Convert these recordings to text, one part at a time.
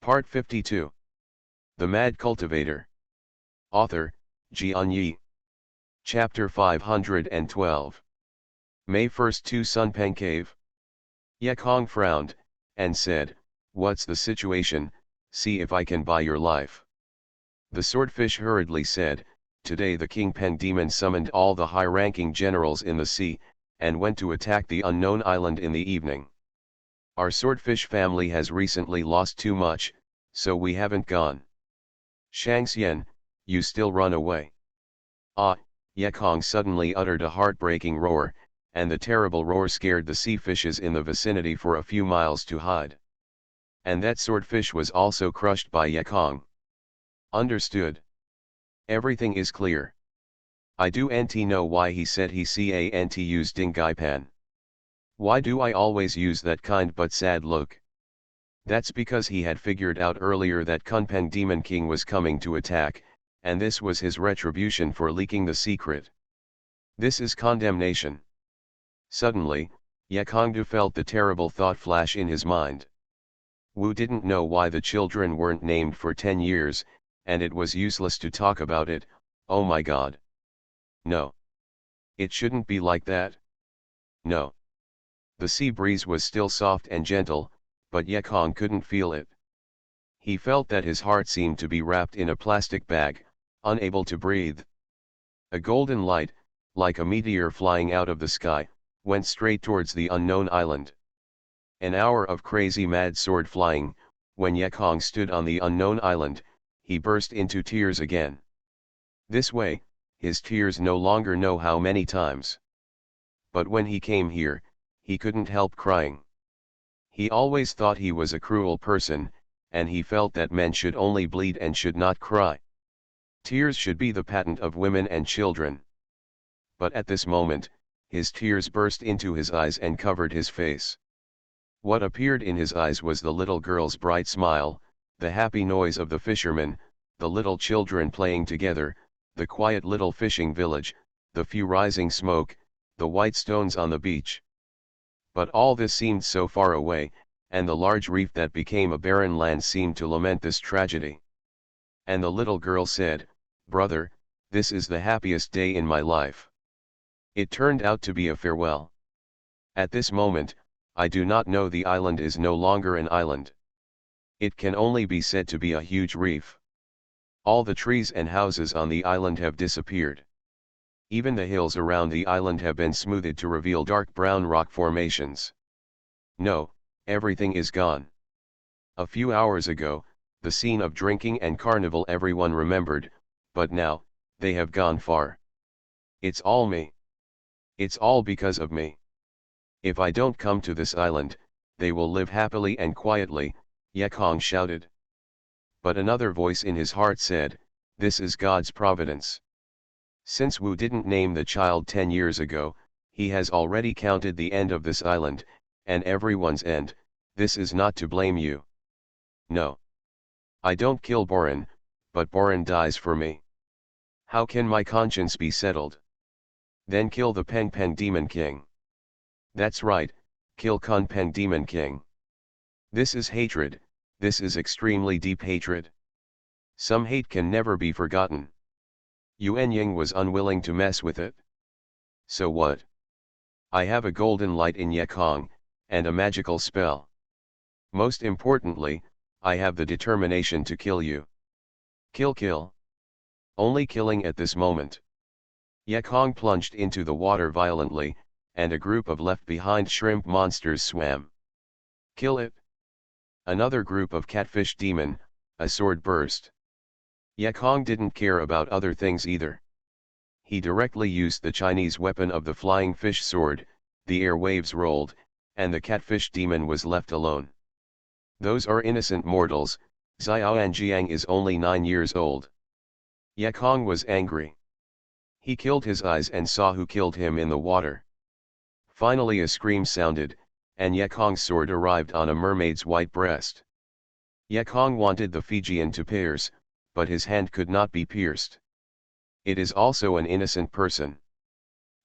Part 52. The Mad Cultivator. Author, Xianxia. Chapter 512. May 1st to Sunpeng Cave. Yekong frowned, and said, "What's the situation? See if I can buy your life." The swordfish hurriedly said, "Today the King Peng demon summoned all the high-ranking generals in the sea, and went to attack the unknown island in the evening. Our swordfish family has recently lost too much, so we haven't gone. Xianxia, you still run away." Ah! Yekong suddenly uttered a heartbreaking roar, and the terrible roar scared the sea fishes in the vicinity for a few miles to hide. And that swordfish was also crushed by Yekong. Understood. Everything is clear. I don't know why he said he can't use Dingaipan. Why do I always use that kind but sad look? That's because he had figured out earlier that Kunpeng Demon King was coming to attack, and this was his retribution for leaking the secret. This is condemnation. Suddenly, Yekongdu felt the terrible thought flash in his mind. Wu didn't know why the children weren't named for 10 years, and it was useless to talk about it. Oh my god. No. It shouldn't be like that. No. The sea breeze was still soft and gentle, but Yekong couldn't feel it. He felt that his heart seemed to be wrapped in a plastic bag, unable to breathe. A golden light, like a meteor flying out of the sky, went straight towards the unknown island. An hour of crazy mad sword flying. When Yekong stood on the unknown island, he burst into tears again. This way, his tears no longer know how many times. But when he came here, he couldn't help crying. He always thought he was a cruel person, and he felt that men should only bleed and should not cry. Tears should be the patent of women and children. But at this moment, his tears burst into his eyes and covered his face. What appeared in his eyes was the little girl's bright smile, the happy noise of the fishermen, the little children playing together, the quiet little fishing village, the few rising smoke, the white stones on the beach. But all this seemed so far away, and the large reef that became a barren land seemed to lament this tragedy. And the little girl said, "Brother, this is the happiest day in my life." It turned out to be a farewell. At this moment, I do not know, the island is no longer an island. It can only be said to be a huge reef. All the trees and houses on the island have disappeared. Even the hills around the island have been smoothed to reveal dark brown rock formations. No, everything is gone. A few hours ago, the scene of drinking and carnival everyone remembered, but now, they have gone far. It's all me. It's all because of me. If I don't come to this island, they will live happily and quietly, Yekong shouted. But another voice in his heart said, "This is God's providence." Since Wu didn't name the child 10 years ago, he has already counted the end of this island, and everyone's end. This is not to blame you. No. I don't kill Boran, but Boran dies for me. How can my conscience be settled? Then kill the Peng Peng Demon King. That's right, kill Kunpeng Demon King. This is hatred, this is extremely deep hatred. Some hate can never be forgotten. Yuan Ying was unwilling to mess with it. So what? I have a golden light in Yekong, and a magical spell. Most importantly, I have the determination to kill you. Kill. Only killing at this moment. Yekong plunged into the water violently, and a group of left-behind shrimp monsters swam. Kill it. Another group of catfish demon, a sword burst. Yekong didn't care about other things either. He directly used the Chinese weapon of the flying fish sword, the air waves rolled, and the catfish demon was left alone. Those are innocent mortals. Xiaoanjiang is only 9 years old. Yekong was angry. He killed his eyes and saw who killed him in the water. Finally a scream sounded, and Yekong's sword arrived on a mermaid's white breast. Yekong wanted the Fijian to pierce, but his hand could not be pierced. It is also an innocent person.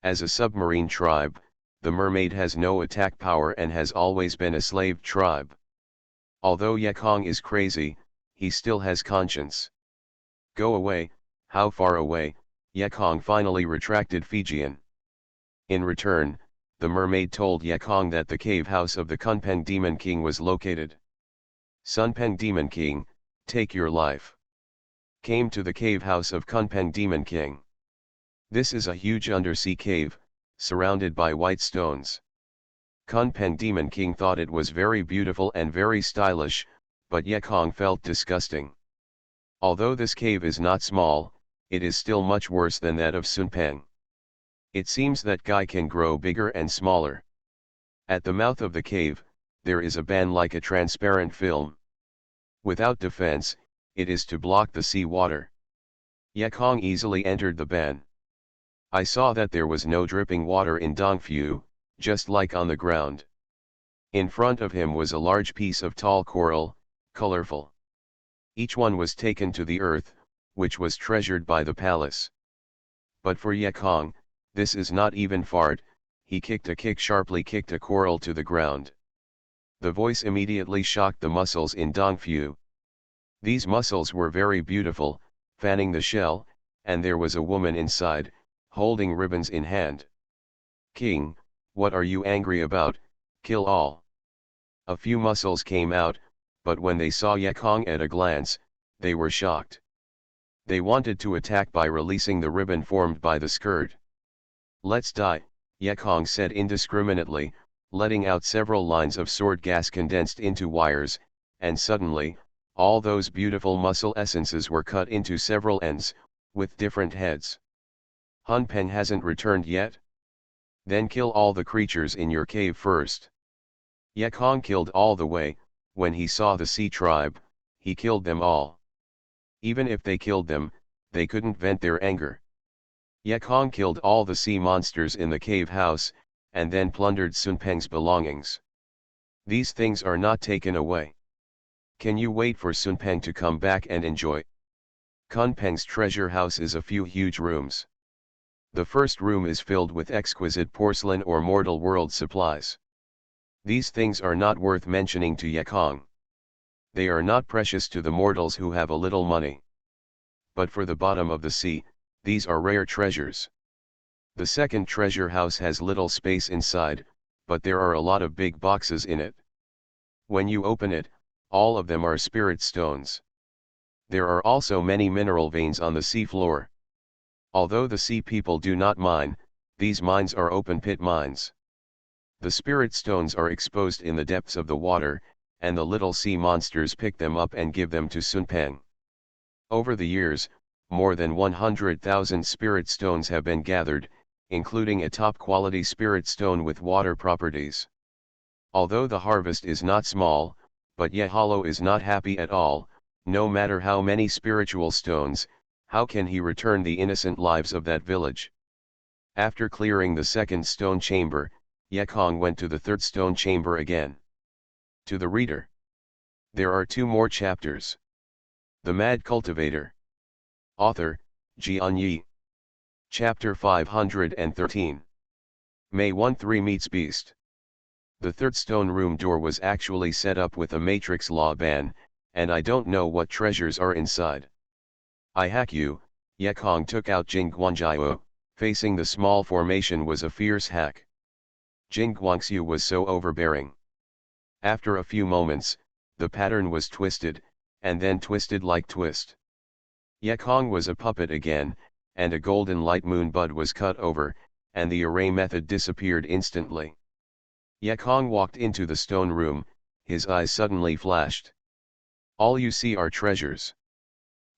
As a submarine tribe, the mermaid has no attack power and has always been a slave tribe. Although Yekong is crazy, he still has conscience. Go away, how far away? Yekong finally retracted Fijian. In return, the mermaid told Yekong that the cave house of the Kunpeng Demon King was located. Sunpeng Demon King, take your life. Came to the cave house of Kunpeng Demon King. This is a huge undersea cave, surrounded by white stones. Kunpeng Demon King thought it was very beautiful and very stylish, but Yekong felt disgusting. Although this cave is not small, it is still much worse than that of Sunpeng. It seems that guy can grow bigger and smaller. At the mouth of the cave, there is a ban like a transparent film. Without defense, it is to block the sea water. Yekong easily entered the ban. I saw that there was no dripping water in Dongfu, just like on the ground. In front of him was a large piece of tall coral, colorful. Each one was taken to the earth, which was treasured by the palace. But for Yekong, this is not even fart, he sharply kicked a coral to the ground. The voice immediately shocked the mussels in Dongfu. These mussels were very beautiful, fanning the shell, and there was a woman inside, holding ribbons in hand. King, what are you angry about? Kill all. A few mussels came out, but when they saw Yekong at a glance, they were shocked. They wanted to attack by releasing the ribbon formed by the skirt. Let's die, Yekong said indiscriminately, letting out several lines of sword gas condensed into wires, and suddenly, all those beautiful mussel essences were cut into several ends, with different heads. Hunpeng hasn't returned yet? Then kill all the creatures in your cave first. Yekong killed all the way. When he saw the sea tribe, he killed them all. Even if they killed them, they couldn't vent their anger. Yekong killed all the sea monsters in the cave house, and then plundered Sunpeng's belongings. These things are not taken away. Can you wait for Sunpeng to come back and enjoy? Kunpeng's treasure house is a few huge rooms. The first room is filled with exquisite porcelain or mortal world supplies. These things are not worth mentioning to Yekong. They are not precious to the mortals who have a little money. But for the bottom of the sea, these are rare treasures. The second treasure house has little space inside, but there are a lot of big boxes in it. When you open it, all of them are spirit stones. There are also many mineral veins on the sea floor. Although the sea people do not mine, these mines are open pit mines. The spirit stones are exposed in the depths of the water, and the little sea monsters pick them up and give them to Sunpeng. Over the years, more than 100,000 spirit stones have been gathered, including a top-quality spirit stone with water properties. Although the harvest is not small, but Yehalo is not happy at all. No matter how many spiritual stones, how can he return the innocent lives of that village? After clearing the second stone chamber, Yekong went to the third stone chamber again. To the reader, there are 2 more chapters. The Mad Cultivator. Author, Xianxia. Chapter 513. May 13 meets Beast. The third stone room door was actually set up with a matrix law ban, and I don't know what treasures are inside. I hack you. Yekong took out Jingguangjiu. Facing the small formation was a fierce hack. Jingguangxiu was so overbearing. After a few moments, the pattern was twisted, and then twisted like twist. Yekong was a puppet again, and a golden light moon bud was cut over, and the array method disappeared instantly. Yekong walked into the stone room, his eyes suddenly flashed. All you see are treasures.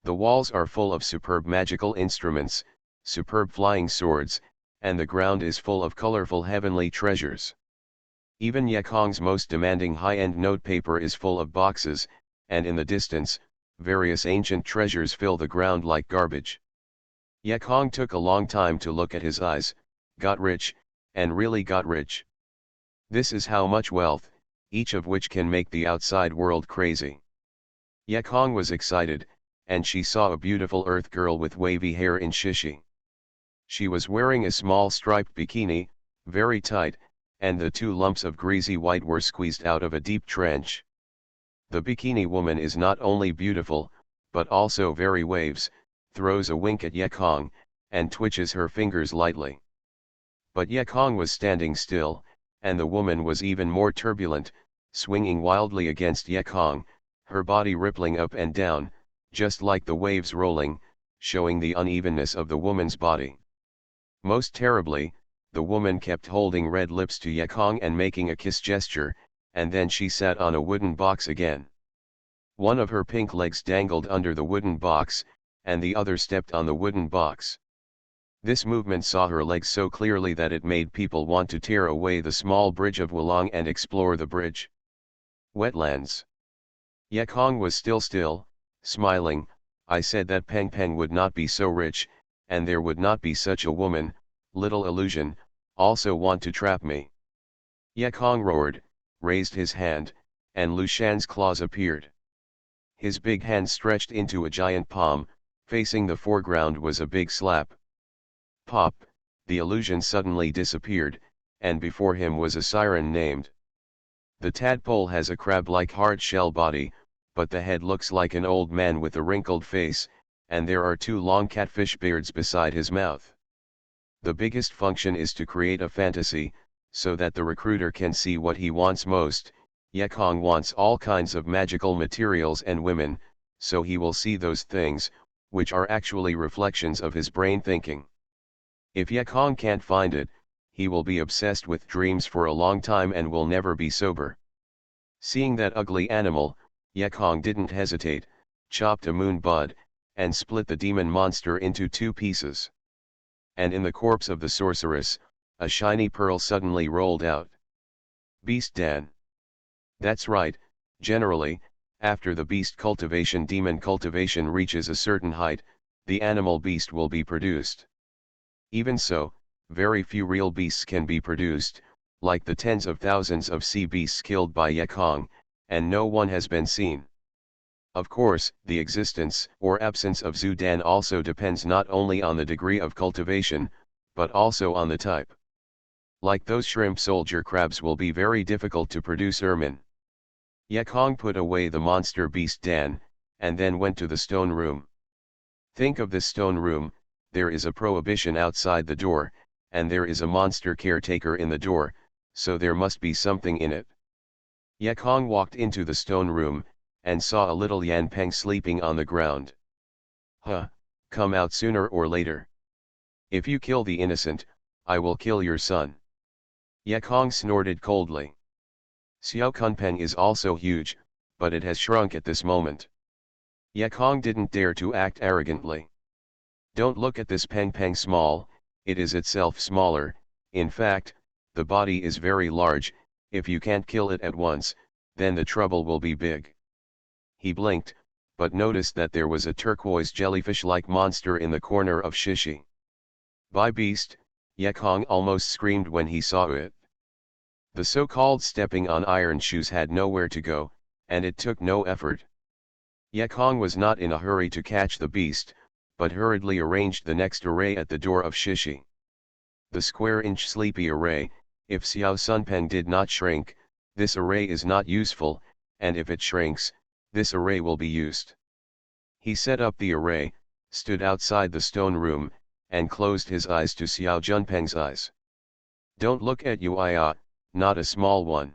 The walls are full of superb magical instruments, superb flying swords, and the ground is full of colorful heavenly treasures. Even Yekong's most demanding high-end notepaper is full of boxes, and in the distance, various ancient treasures fill the ground like garbage. Yekong took a long time to look at his eyes, got rich, and really got rich. This is how much wealth, each of which can make the outside world crazy. Yekong was excited, and she saw a beautiful earth girl with wavy hair in Shishi. She was wearing a small striped bikini, very tight, and the 2 lumps of greasy white were squeezed out of a deep trench. The bikini woman is not only beautiful, but also very waves, throws a wink at Yekong, and twitches her fingers lightly. But Yekong was standing still, and the woman was even more turbulent, swinging wildly against Yekong, her body rippling up and down, just like the waves rolling, showing the unevenness of the woman's body. Most terribly, the woman kept holding red lips to Yekong and making a kiss gesture, and then she sat on a wooden box again. One of her pink legs dangled under the wooden box, and the other stepped on the wooden box. This movement saw her legs so clearly that it made people want to tear away the small bridge of Wulong and explore the bridge. Wetlands. Yekong was still, smiling. I said that Peng Peng would not be so rich, and there would not be such a woman, little illusion, also want to trap me. Yekong roared, raised his hand, and Lu Shan's claws appeared. His big hand stretched into a giant palm, facing the foreground was a big slap. Pop, the illusion suddenly disappeared, and before him was a siren named. The tadpole has a crab-like hard-shell body, but the head looks like an old man with a wrinkled face, and there are two long catfish beards beside his mouth. The biggest function is to create a fantasy, so that the recruiter can see what he wants most. Yekong wants all kinds of magical materials and women, so he will see those things, which are actually reflections of his brain thinking. If Yekong can't find it, he will be obsessed with dreams for a long time and will never be sober. Seeing that ugly animal, Yekong didn't hesitate, chopped a moon bud, and split the demon monster into 2 pieces. And in the corpse of the sorceress, a shiny pearl suddenly rolled out. Beast Dan. That's right, generally, after the beast cultivation demon cultivation reaches a certain height, the animal beast will be produced. Even so, very few real beasts can be produced, like the tens of thousands of sea beasts killed by Yekong, and no one has been seen. Of course, the existence or absence of Zhu Dan also depends not only on the degree of cultivation, but also on the type. Like those shrimp soldier crabs will be very difficult to produce ermine. Yekong put away the monster beast Dan, and then went to the stone room. Think of this stone room. There is a prohibition outside the door, and there is a monster caretaker in the door, so there must be something in it. Yekong walked into the stone room, and saw a little Yan Peng sleeping on the ground. Huh, come out sooner or later. If you kill the innocent, I will kill your son. Yekong snorted coldly. Xiao Kunpeng is also huge, but it has shrunk at this moment. Yekong didn't dare to act arrogantly. Don't look at this Peng Peng small, it is itself smaller. In fact, the body is very large. If you can't kill it at once, then the trouble will be big. He blinked, but noticed that there was a turquoise jellyfish-like monster in the corner of Shishi. By beast, Yekong almost screamed when he saw it. The so-called stepping on iron shoes had nowhere to go, and it took no effort. Yekong was not in a hurry to catch the beast, but hurriedly arranged the next array at the door of Shishi. The square-inch sleepy array. If Xiao Sunpeng did not shrink, this array is not useful, and if it shrinks, this array will be used. He set up the array, stood outside the stone room, and closed his eyes to Xiao Junpeng's eyes. Don't look at Yuia, not a small one.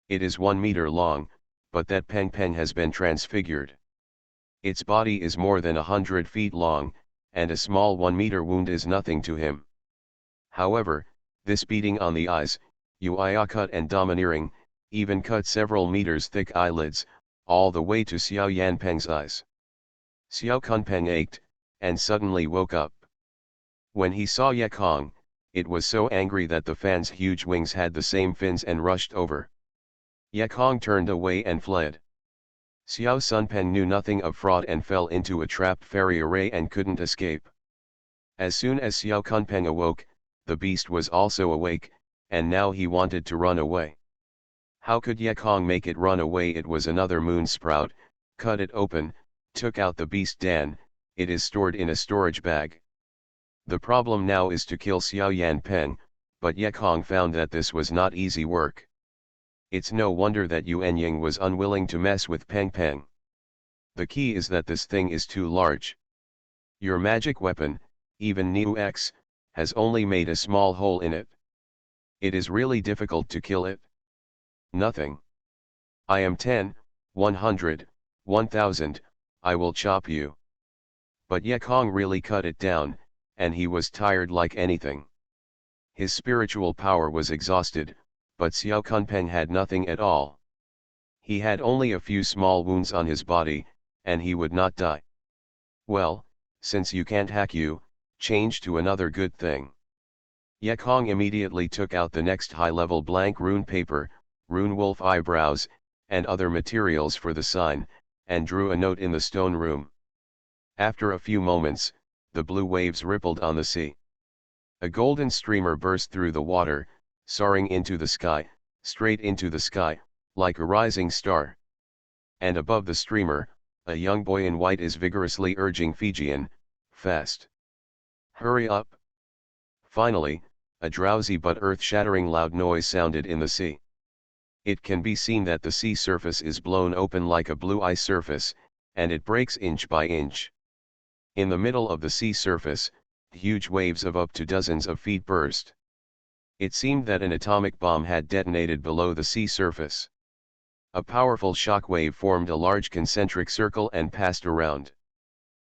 It is 1 meter long, but that Peng Peng has been transfigured. Its body is more than 100 feet long, and a small 1 meter wound is nothing to him. However, this beating on the eyes, Yuia cut and domineering, even cut several meters thick eyelids, all the way to Xiao Yanpeng's eyes. Xiao Kunpeng ached, and suddenly woke up. When he saw Yekong, it was so angry that the fan's huge wings had the same fins and rushed over. Yekong turned away and fled. Xiao Sunpeng knew nothing of fraud and fell into a trapped fairy array and couldn't escape. As soon as Xiao Kunpeng awoke, the beast was also awake, and now he wanted to run away. How could Yekong make it run away? It was another moon sprout, cut it open, took out the beast Dan, it is stored in a storage bag. The problem now is to kill Xiao Yanpeng, but Yekong found that this was not easy work. It's no wonder that Yuan Ying was unwilling to mess with Peng Peng. The key is that this thing is too large. Your magic weapon, even Niu X, has only made a small hole in it. It is really difficult to kill it. Nothing. I am 10, 100, 1000, I will chop you. But Ye Kong really cut it down, and he was tired like anything. His spiritual power was exhausted, but Xiao Kunpeng had nothing at all. He had only a few small wounds on his body, and he would not die. Well, since you can't hack you, change to another good thing. Ye Kong immediately took out the next high-level blank rune paper, rune wolf eyebrows, and other materials for the sign, and drew a note in the stone room. After a few moments, the blue waves rippled on the sea. A golden streamer burst through the water, soaring into the sky, straight into the sky, like a rising star. And above the streamer, a young boy in white is vigorously urging Fijian, fast. Hurry up. Finally, a drowsy but earth-shattering loud noise sounded in the sea. It can be seen that the sea surface is blown open like a blue ice surface, and it breaks inch by inch. In the middle of the sea surface, huge waves of up to dozens of feet burst. It seemed that an atomic bomb had detonated below the sea surface. A powerful shock wave formed a large concentric circle and passed around.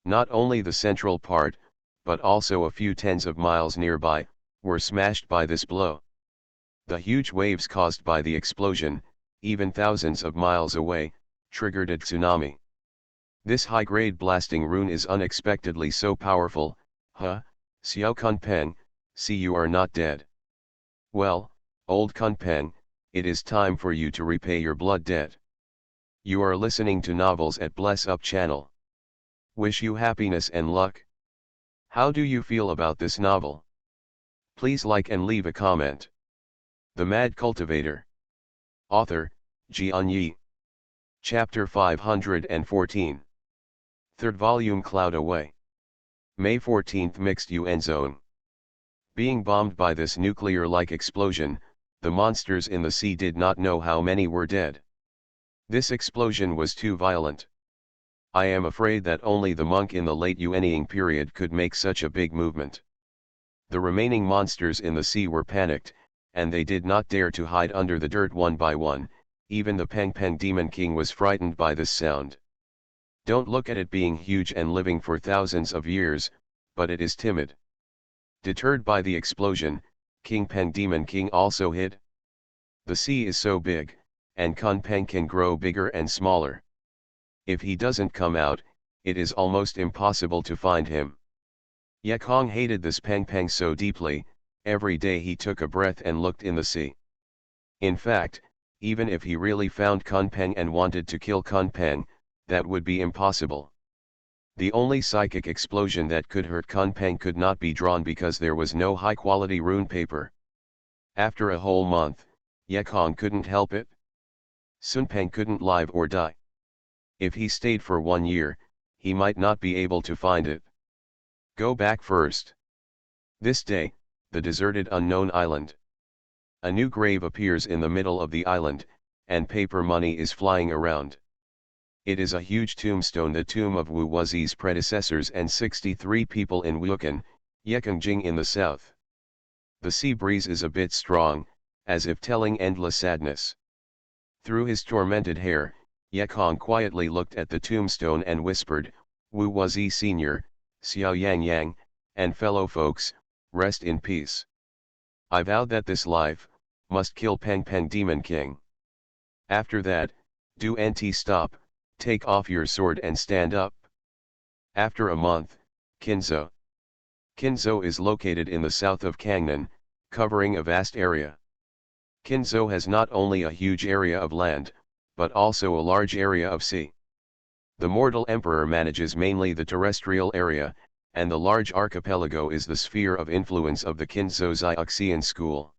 Not only the central part, but also a few tens of miles nearby, were smashed by this blow. The huge waves caused by the explosion, even thousands of miles away, triggered a tsunami. This high-grade blasting rune is unexpectedly so powerful, huh, Xiao Kunpeng, see you are not dead. Well, old Kunpeng, it is time for you to repay your blood debt. You are listening to novels at Bless Up channel. Wish you happiness and luck. How do you feel about this novel? Please like and leave a comment. The Mad Cultivator. Author, Xianxia. Chapter 514. Third volume Cloud Away. May 14th Mixed UN Zone. Being bombed by this nuclear-like explosion, the monsters in the sea did not know how many were dead. This explosion was too violent. I am afraid that only the monk in the late Yuanying period could make such a big movement. The remaining monsters in the sea were panicked, and they did not dare to hide under the dirt one by one. Even the Peng Peng Demon King was frightened by this sound. Don't look at it being huge and living for thousands of years, but it is timid. Deterred by the explosion, King Peng Demon King also hid. The sea is so big, and Kun Peng can grow bigger and smaller. If he doesn't come out, it is almost impossible to find him. Ye Kong hated this Peng Peng so deeply, every day he took a breath and looked in the sea. In fact, even if he really found Kun Peng and wanted to kill Kun Peng, that would be impossible. The only psychic explosion that could hurt Kun Peng could not be drawn because there was no high-quality rune paper. After a whole month, Ye Kong couldn't help it. Sun Peng couldn't live or die. If he stayed for 1 year, he might not be able to find it. Go back first. This day, the deserted unknown island. A new grave appears in the middle of the island, and paper money is flying around. It is a huge tombstone, the tomb of Wu Wuzi's predecessors and 63 people in Wukan, Yekongjing in the south. The sea breeze is a bit strong, as if telling endless sadness. Through his tormented hair, Ye Kong quietly looked at the tombstone and whispered, Wu Wuzi Sr., Xiao Yang Yang, and fellow folks, rest in peace. I vowed that this life must kill Peng Peng Demon King. After that, do NT stop, take off your sword and stand up. After a month, Kinzhou. Kinzhou is located in the south of Kangnan, covering a vast area. Kinzhou has not only a huge area of land, but also a large area of sea. The mortal emperor manages mainly the terrestrial area, and the large archipelago is the sphere of influence of the Kinzhou Xianxian school.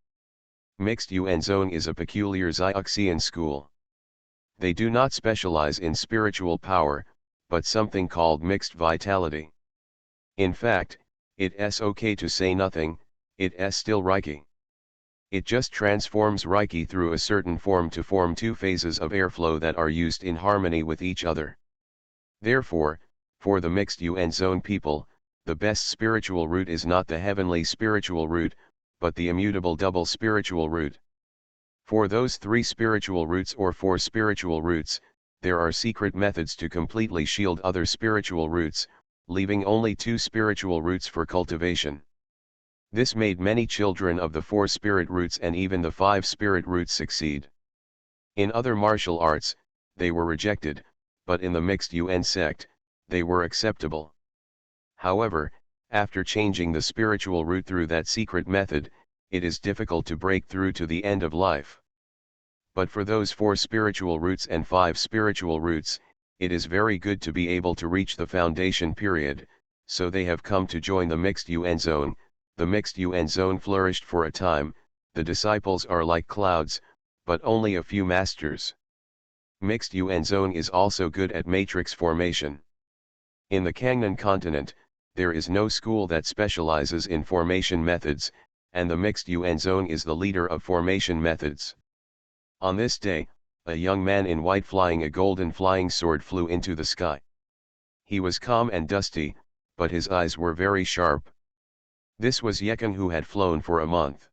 Mixed UN Zone is a peculiar Xianxian school. They do not specialize in spiritual power, but something called mixed vitality. In fact, it's okay to say nothing, it's still Reiki. It just transforms Reiki through a certain form to form two phases of airflow that are used in harmony with each other. Therefore, for the mixed Yuan zone people, the best spiritual route is not the heavenly spiritual route, but the immutable double spiritual route. For those three spiritual routes or four spiritual routes, there are secret methods to completely shield other spiritual routes, leaving only two spiritual routes for cultivation. This made many children of the four spirit routes and even the five spirit routes succeed. In other martial arts, they were rejected, but in the mixed Yuan sect, they were acceptable. However, after changing the spiritual route through that secret method, it is difficult to break through to the end of life. But for those four spiritual routes and five spiritual routes, it is very good to be able to reach the foundation period, so they have come to join the mixed Yuan zone. The mixed Yuan zone flourished for a time, the disciples are like clouds, but only a few masters. Mixed Yuan zone is also good at matrix formation. In the Kangnan continent, there is no school that specializes in formation methods, and the mixed Yuan zone is the leader of formation methods. On this day, a young man in white flying a golden flying sword flew into the sky. He was calm and dusty, but his eyes were very sharp. This was Ecchi, who had flown for a month.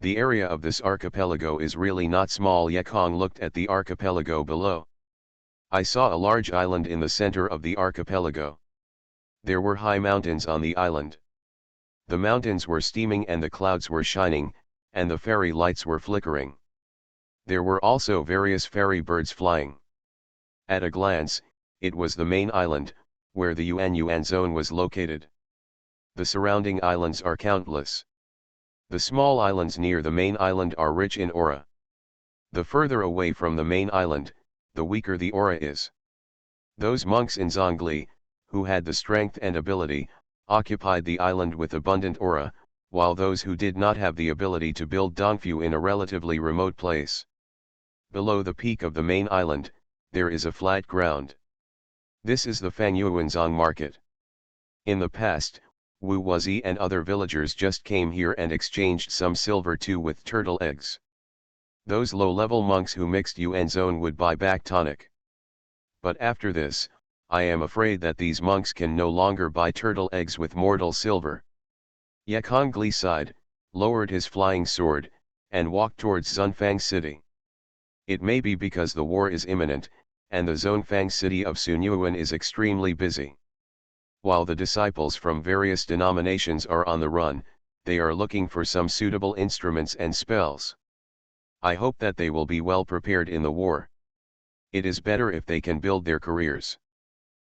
The area of this archipelago is really not small. Ecchi looked at the archipelago below. I saw a large island in the center of the archipelago. There were high mountains on the island. The mountains were steaming and the clouds were shining, and the fairy lights were flickering. There were also various fairy birds flying. At a glance, it was the main island, where the Yuan zone was located. The surrounding islands are countless. The small islands near the main island are rich in aura. The further away from the main island, the weaker the aura is. Those monks in Zhongli, who had the strength and ability, occupied the island with abundant aura, while those who did not have the ability to build Dongfu in a relatively remote place. Below the peak of the main island, there is a flat ground. This is the Fangyuanzong market. In the past, Wu Wuzi and other villagers just came here and exchanged some silver too with turtle eggs. Those low-level monks who mixed Yuan zone would buy back tonic. But after this, I am afraid that these monks can no longer buy turtle eggs with mortal silver. Ecchi sighed, lowered his flying sword, and walked towards Zunfang city. It may be because the war is imminent, and the Zunfang city of Sunyuan is extremely busy. While the disciples from various denominations are on the run, they are looking for some suitable instruments and spells. I hope that they will be well prepared in the war. It is better if they can build their careers.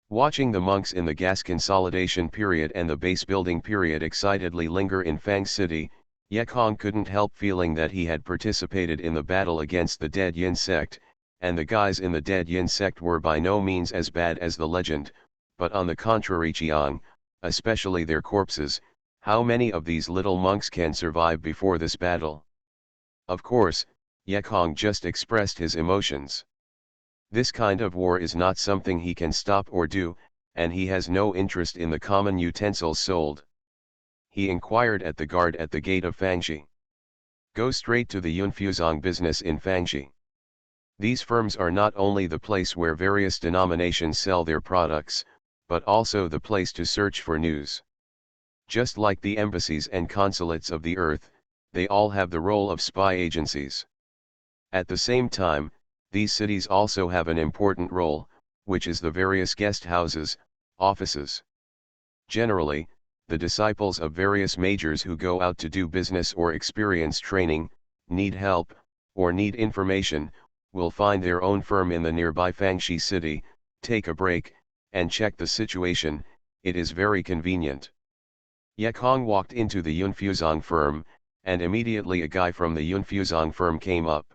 Watching the monks in the gas consolidation period and the base building period excitedly linger in Fang City, Ecchi couldn't help feeling that he had participated in the battle against the Dead Yin sect, and the guys in the Dead Yin sect were by no means as bad as the legend, but on the contrary Qiang, especially their corpses, how many of these little monks can survive before this battle? Of course, Ecchi just expressed his emotions. This kind of war is not something he can stop or do, and he has no interest in the common utensils sold. He inquired at the guard at the gate of Fangxi. Go straight to the Yunfuzong business in Fangxi. These firms are not only the place where various denominations sell their products, but also the place to search for news. Just like the embassies and consulates of the earth, they all have the role of spy agencies. At the same time, these cities also have an important role, which is the various guest houses, offices. Generally, the disciples of various majors who go out to do business or experience training, need help, or need information, will find their own firm in the nearby Fangxi city, take a break, and check the situation. It is very convenient. Ecchi walked into the Yunfuzong firm, and immediately a guy from the Yunfuzong firm came up.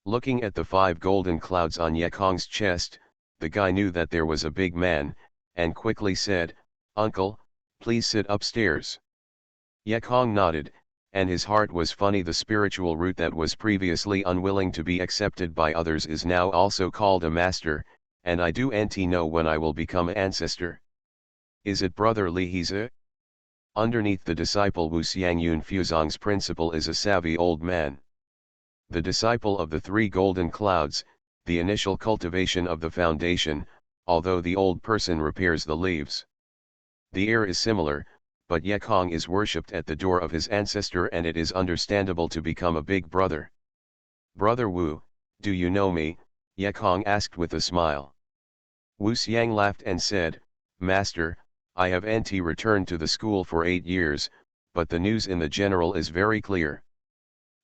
Looking at the 5 golden clouds on Ecchi's chest, the guy knew that there was a big man, and quickly said, "Uncle, please sit upstairs." Ecchi nodded, and his heart was funny. The spiritual route that was previously unwilling to be accepted by others is now also called a master, and I do know when I will become an ancestor. Is it Brother Li Hize? Underneath the disciple Wu Xiangyun Fuzong's principle is a savvy old man. The disciple of the three golden clouds, the initial cultivation of the foundation, although the old person repairs the leaves. The heir is similar, but Yekong is worshipped at the door of his ancestor and it is understandable to become a big brother. Brother Wu, do you know me? Yekong asked with a smile. Wu Xiang laughed and said, Master, I have returned to the school for 8 years, but the news in the general is very clear.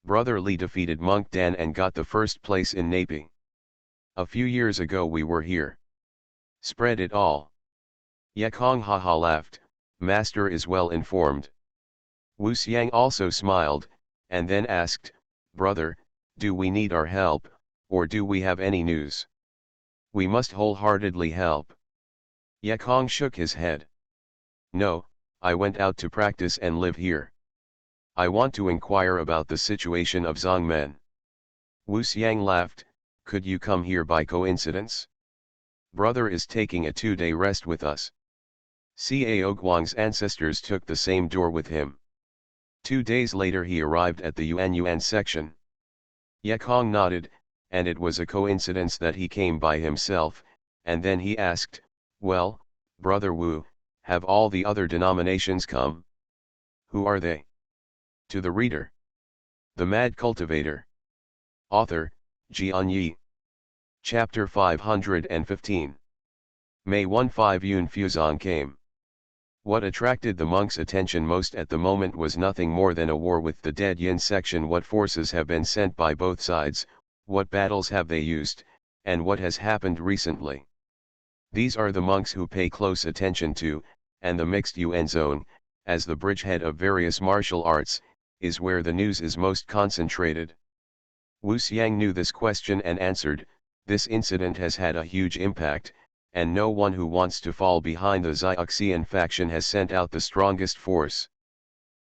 Brother Li defeated Monk Dan and got the first place in Napi. A few years ago we were here. Spread it all. Yekong haha laughed, Master is well informed. Wu Xiang also smiled, and then asked, Brother, do we need our help, or do we have any news? We must wholeheartedly help. Yekong shook his head. No, I went out to practice and live here. I want to inquire about the situation of Zongmen. Wu Xiang laughed, could you come here by coincidence? Brother is taking a 2-day rest with us. Cao Guang's ancestors took the same door with him. 2 days later he arrived at the Yuan section. Yekong nodded, and it was a coincidence that he came by himself, and then he asked, well, Brother Wu, have all the other denominations come? Who are they? To the reader. The Mad Cultivator. Author, Xianxia. Chapter 515. May 15 Yun Fuzong came. What attracted the monks' attention most at the moment was nothing more than a war with the dead yin section. What forces have been sent by both sides, what battles have they used, and what has happened recently. These are the monks who pay close attention to, and the mixed Yuan zone, as the bridgehead of various martial arts, is where the news is most concentrated. Wu Xiang knew this question and answered, this incident has had a huge impact, and no one who wants to fall behind the Xianxian faction has sent out the strongest force.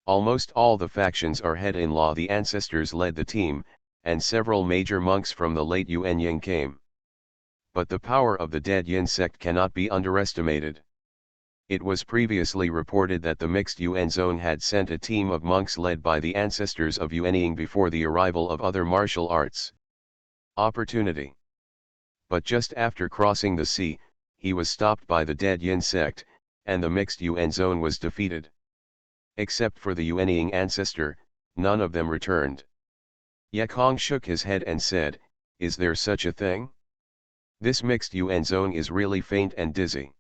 Almost all the factions are head-in-law. The ancestors led the team, and several major monks from the late Yuanying came. But the power of the dead yin sect cannot be underestimated. It was previously reported that the mixed Yuan zone had sent a team of monks led by the ancestors of Yuanying before the arrival of other martial arts. Opportunity. But just after crossing the sea, he was stopped by the dead yin sect, and the mixed Yuan zone was defeated. Except for the Yuanying ancestor, none of them returned. Yekong shook his head and said, is there such a thing? This mixed Yuan zone is really faint and dizzy.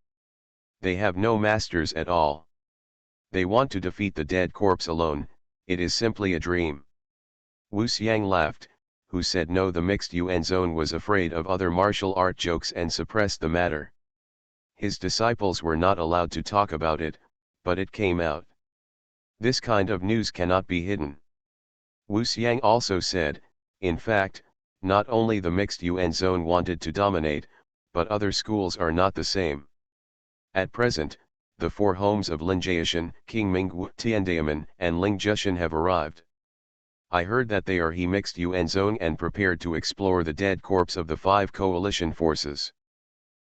They have no masters at all. They want to defeat the dead corpse alone, it is simply a dream. Wu Xiang laughed, who said no, the mixed Yuan zone was afraid of other martial art jokes and suppressed the matter. His disciples were not allowed to talk about it, but it came out. This kind of news cannot be hidden. Wu Xiang also said, in fact, not only the mixed Yuan zone wanted to dominate, but other schools are not the same. At present, the 4 homes of Lin Jiashan, King Mingwu, Tiandaman, and Ling Jushan have arrived. I heard that they are he mixed Yuan zone and prepared to explore the dead corpse of the 5 coalition forces.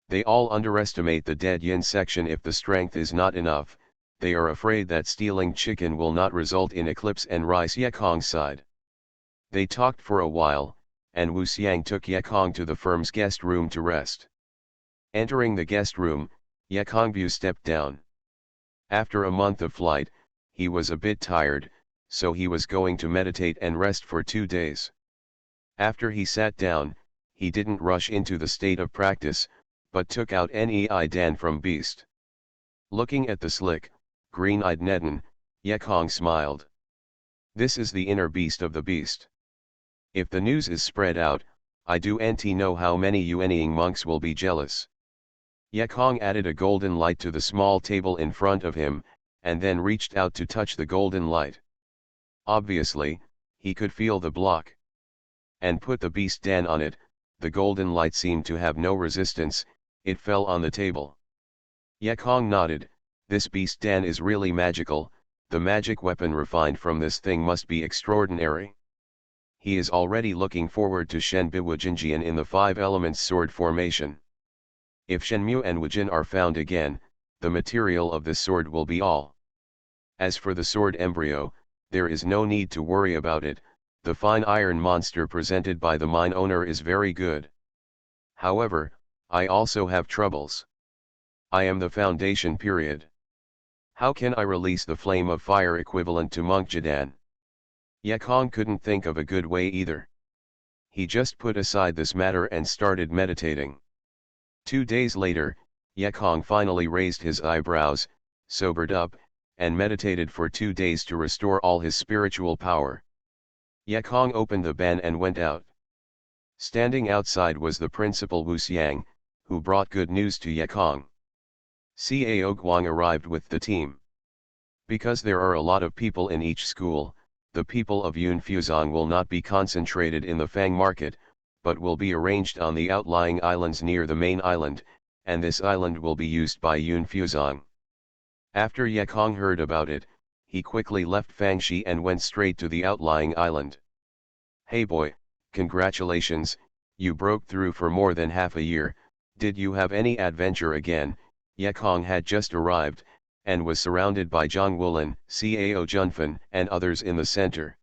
They all underestimate the dead yin section. If the strength is not enough, they are afraid that stealing chicken will not result in eclipse and rise. Yekong sighed. They talked for a while, and Wu Xiang took Yekong to the firm's guest room to rest. Entering the guest room, Yekongbu stepped down. After a month of flight, he was a bit tired, so he was going to meditate and rest for 2 days. After he sat down, he didn't rush into the state of practice, but took out Nei Dan from Beast. Looking at the slick, green-eyed Neden, Yekong smiled. This is the inner beast of the beast. If the news is spread out, I do know how many Yuanying monks will be jealous. Yekong added a golden light to the small table in front of him, and then reached out to touch the golden light. Obviously, he could feel the block. And put the beast Dan on it. The golden light seemed to have no resistance, it fell on the table. Yekong nodded, this beast Dan is really magical, the magic weapon refined from this thing must be extraordinary. He is already looking forward to Shen Bi Wujinjian in the 5 elements sword formation. If Shenmu and Wujin are found again, the material of this sword will be all. As for the sword embryo, there is no need to worry about it, the fine iron monster presented by the mine owner is very good. However, I also have troubles. I am the foundation period. How can I release the flame of fire equivalent to Monk Jadan? Yakong couldn't think of a good way either. He just put aside this matter and started meditating. 2 days later, Yakong finally raised his eyebrows, sobered up, and meditated for 2 days to restore all his spiritual power. Yakong opened the ban and went out. Standing outside was the principal Wu Xiang, who brought good news to Yakong. Cao Guang arrived with the team. Because there are a lot of people in each school, the people of Yunfuzong will not be concentrated in the Fang market, but will be arranged on the outlying islands near the main island, and this island will be used by Yunfuzong. After Yakong heard about it, he quickly left Fangxi and went straight to the outlying island. Hey boy, congratulations, you broke through for more than half a year. Did you have any adventure again? Yakong had just arrived, and was surrounded by Zhang Wulin, Cao Junfan, and others in the center.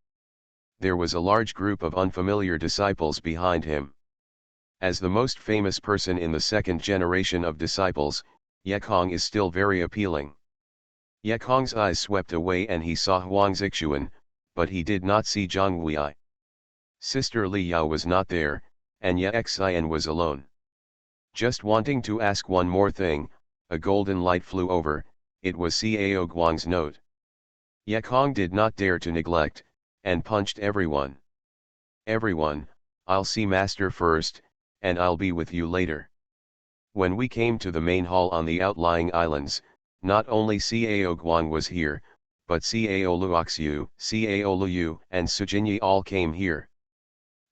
There was a large group of unfamiliar disciples behind him. As the most famous person in the second generation of disciples, Yakong is still very appealing. Yakong's eyes swept away and he saw Huang Zixuan, but he did not see Zhang Wuyi. Sister Li Yao was not there, and Ye Xian was alone. Just wanting to ask one more thing, a golden light flew over, it was Cao Guang's note. Yakong did not dare to neglect, and punched everyone. Everyone, I'll see Master first, and I'll be with you later. When we came to the main hall on the outlying islands, not only Cao Guang was here, but Cao Luoxiu, Cao Luyu, and Sujinyi all came here.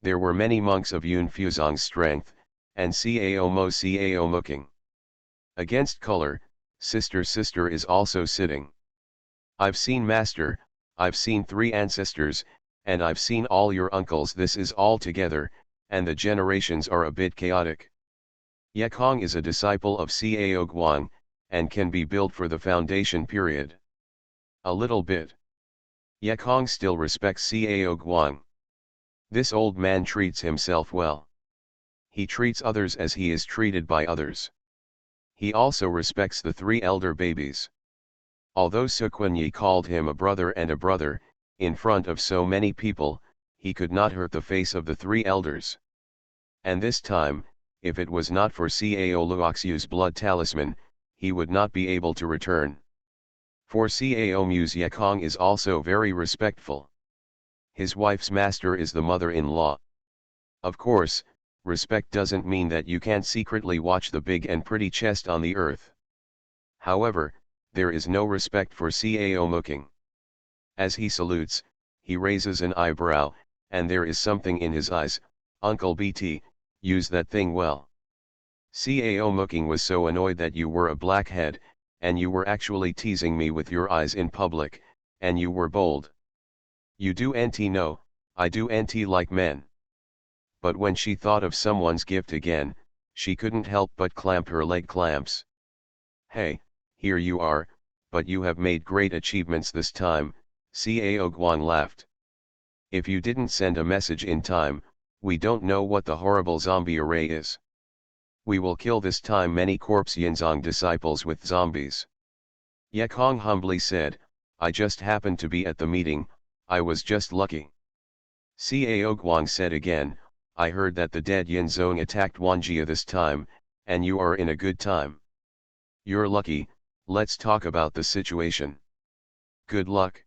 There were many monks of Yunfuzong's strength, and Cao Mo Cao Muking. Against color, Sister is also sitting. I've seen Master, I've seen 3 ancestors, and I've seen all your uncles. This is all together, and the generations are a bit chaotic. Yakong is a disciple of Cao Guang, and can be built for the foundation period. A little bit. Yakong still respects Cao Guang. This old man treats himself well. He treats others as he is treated by others. He also respects the 3 elder babies. Although Suquanyi called him a brother, in front of so many people, he could not hurt the face of the 3 elders. And this time, if it was not for Cao Luoxiu's blood talisman, he would not be able to return. For Cao Mu's Yakong is also very respectful. His wife's master is the mother-in-law. Of course, respect doesn't mean that you can't secretly watch the big and pretty chest on the earth. However, there is no respect for Cao Muking. As he salutes, he raises an eyebrow, and there is something in his eyes. Uncle BT, use that thing well. Cao Muking was so annoyed that you were a blackhead, and you were actually teasing me with your eyes in public, and you were bold. You do nt no, I do nt like men. But when she thought of someone's gift again, she couldn't help but clamp her leg clamps. Hey, here you are, but you have made great achievements this time, Cao Guang laughed. If you didn't send a message in time, we don't know what the horrible zombie array is. We will kill this time many corpse Yinzong disciples with zombies. Yakong humbly said, I just happened to be at the meeting, I was just lucky. Cao Guang said again, I heard that the dead Yinzong attacked Wanjia this time, and you are in a good time. You're lucky, let's talk about the situation. Good luck.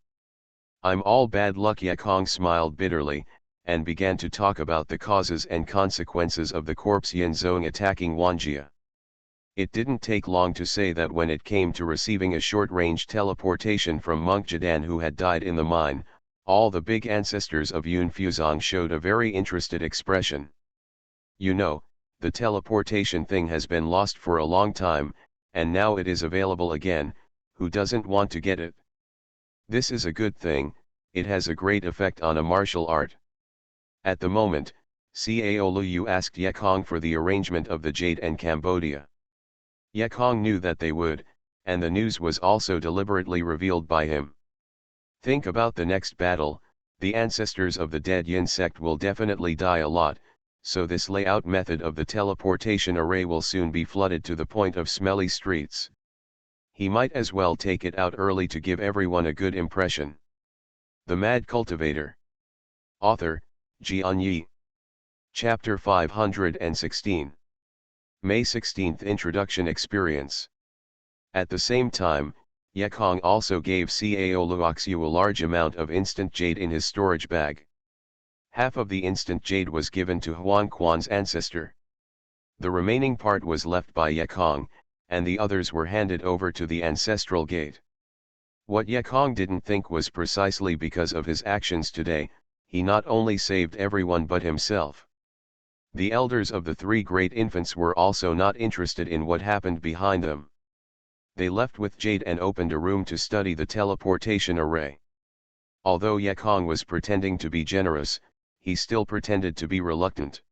I'm all bad luck. Yakong smiled bitterly, and began to talk about the causes and consequences of the corpse Yinzong attacking Wanjia. It didn't take long to say that when it came to receiving a short-range teleportation from Monk Jadan who had died in the mine, all the big ancestors of Yunfuzong showed a very interested expression. You know, the teleportation thing has been lost for a long time, and now it is available again. Who doesn't want to get it? This is a good thing, it has a great effect on a martial art. At the moment, Cao Luyu asked Yakong for the arrangement of the Jade and Cambodia. Yakong knew that they would, and the news was also deliberately revealed by him. Think about the next battle. The ancestors of the dead Yin sect will definitely die a lot, so this layout method of the teleportation array will soon be flooded to the point of smelly streets. He might as well take it out early to give everyone a good impression. The Mad Cultivator. Author, Xianxia. Chapter 516. May 16th Introduction Experience. At the same time, Yekong also gave Cao Luoxiu a large amount of instant jade in his storage bag. Half of the instant jade was given to Huang Quan's ancestor. The remaining part was left by Yekong, and the others were handed over to the ancestral gate. What Yekong didn't think was precisely because of his actions today, he not only saved everyone but himself. The elders of the three great infants were also not interested in what happened behind them. They left with Jade and opened a room to study the teleportation array. Although Yekong was pretending to be generous, he still pretended to be reluctant.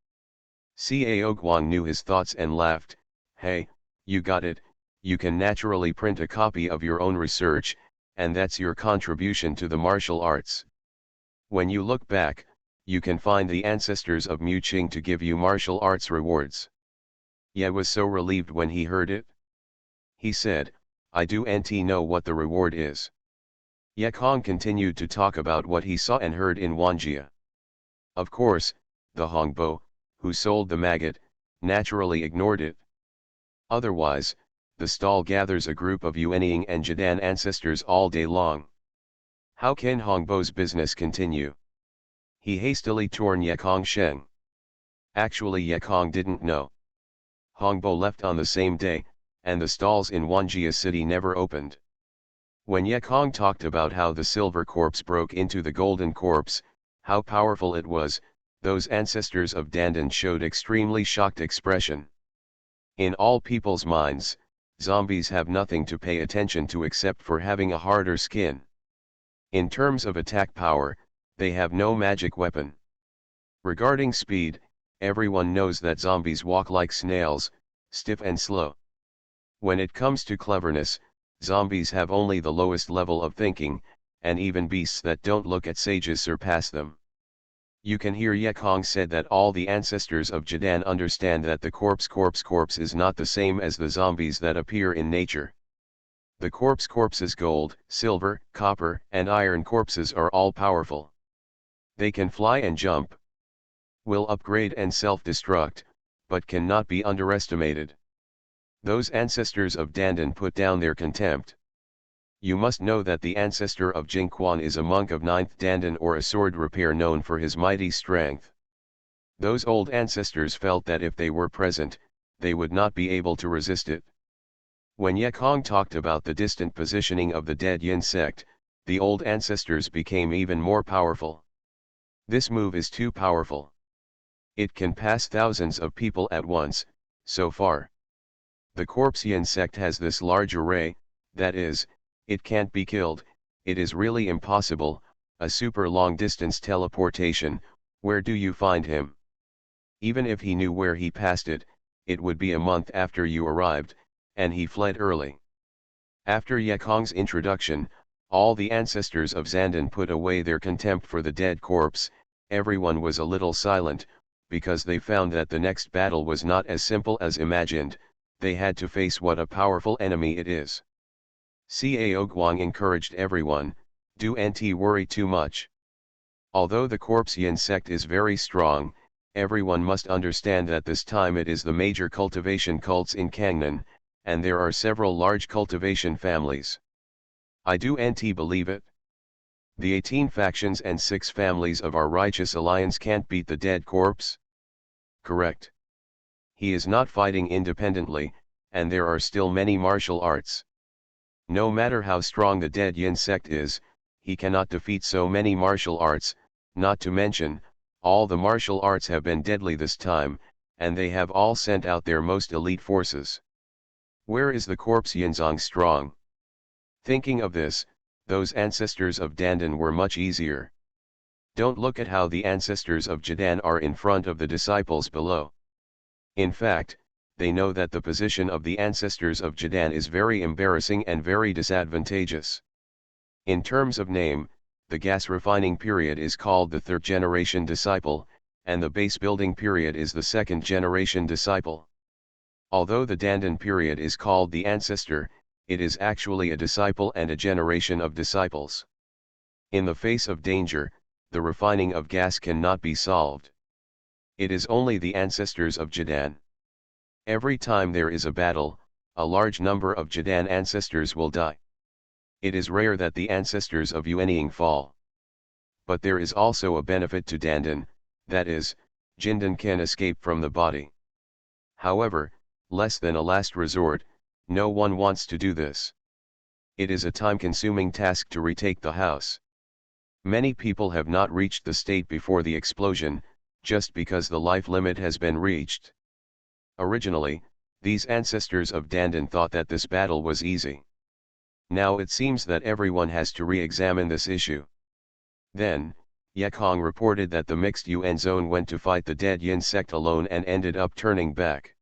Cao Guang knew his thoughts and laughed. "Hey, you got it, you can naturally print a copy of your own research, and that's your contribution to the martial arts. When you look back, you can find the ancestors of Mu Qing to give you martial arts rewards." Ye was so relieved when he heard it. He said, "I do know what the reward is." Yekong continued to talk about what he saw and heard in Wanjia. Of course, the Hongbo, who sold the maggot, naturally ignored it. Otherwise, the stall gathers a group of Yuanying and Jidan ancestors all day long. How can Hongbo's business continue? He hastily torn Yekong Sheng. Actually Yekong didn't know. Hongbo left on the same day, and the stalls in Wanjia city never opened. When Yekong talked about how the silver corpse broke into the golden corpse, how powerful it was, those ancestors of Dandan showed extremely shocked expression. In all people's minds, zombies have nothing to pay attention to except for having a harder skin. In terms of attack power, they have no magic weapon. Regarding speed, everyone knows that zombies walk like snails, stiff and slow. When it comes to cleverness, zombies have only the lowest level of thinking, and even beasts that don't look at sages surpass them. You can hear Yekong said that all the ancestors of Jidan understand that the corpse is not the same as the zombies that appear in nature. The corpse's gold, silver, copper, and iron corpses are all powerful. They can fly and jump, will upgrade and self-destruct, but cannot be underestimated. Those ancestors of Dandan put down their contempt. You must know that the ancestor of Jingquan is a monk of 9th Dandan or a sword repair known for his mighty strength. Those old ancestors felt that if they were present, they would not be able to resist it. When Yekong talked about the distant positioning of the dead Yin sect, the old ancestors became even more powerful. This move is too powerful. It can pass thousands of people at once, so far. The corpse Yin sect has this large array, that is, it can't be killed, it is really impossible, a super long distance teleportation, where do you find him? Even if he knew where he passed it, it would be a month after you arrived, and he fled early. After Yekong's introduction, all the ancestors of Zandan put away their contempt for the dead corpse. Everyone was a little silent, because they found that the next battle was not as simple as imagined. They had to face what a powerful enemy it is. Cao Guang encouraged everyone, "Don't worry too much. Although the corpse Yin sect is very strong, everyone must understand that this time it is the major cultivation cults in Kangnan, and there are several large cultivation families. I do believe it. The 18 factions and 6 families of our righteous alliance can't beat the dead corpse?" Correct. He is not fighting independently, and there are still many martial arts. No matter how strong the dead Yin sect is, he cannot defeat so many martial arts, not to mention, all the martial arts have been deadly this time, and they have all sent out their most elite forces. Where is the corpse Yinzong strong? Thinking of this, those ancestors of Dandan were much easier. Don't look at how the ancestors of Jidan are in front of the disciples below. In fact, they know that the position of the ancestors of Jidan is very embarrassing and very disadvantageous. In terms of name, the gas refining period is called the third generation disciple, and the base building period is the second generation disciple. Although the Dandan period is called the ancestor, it is actually a disciple and a generation of disciples. In the face of danger, the refining of gas cannot be solved. It is only the ancestors of Jadan. Every time there is a battle, a large number of Jadan ancestors will die. It is rare that the ancestors of Yuanying fall. But there is also a benefit to Dandan, that is, Jindan can escape from the body. However, less than a last resort, no one wants to do this. It is a time-consuming task to retake the house. Many people have not reached the state before the explosion, just because the life limit has been reached. Originally, these ancestors of Dandan thought that this battle was easy. Now it seems that everyone has to re-examine this issue. Then, Yekong reported that the mixed Yuan zone went to fight the dead Yin sect alone and ended up turning back.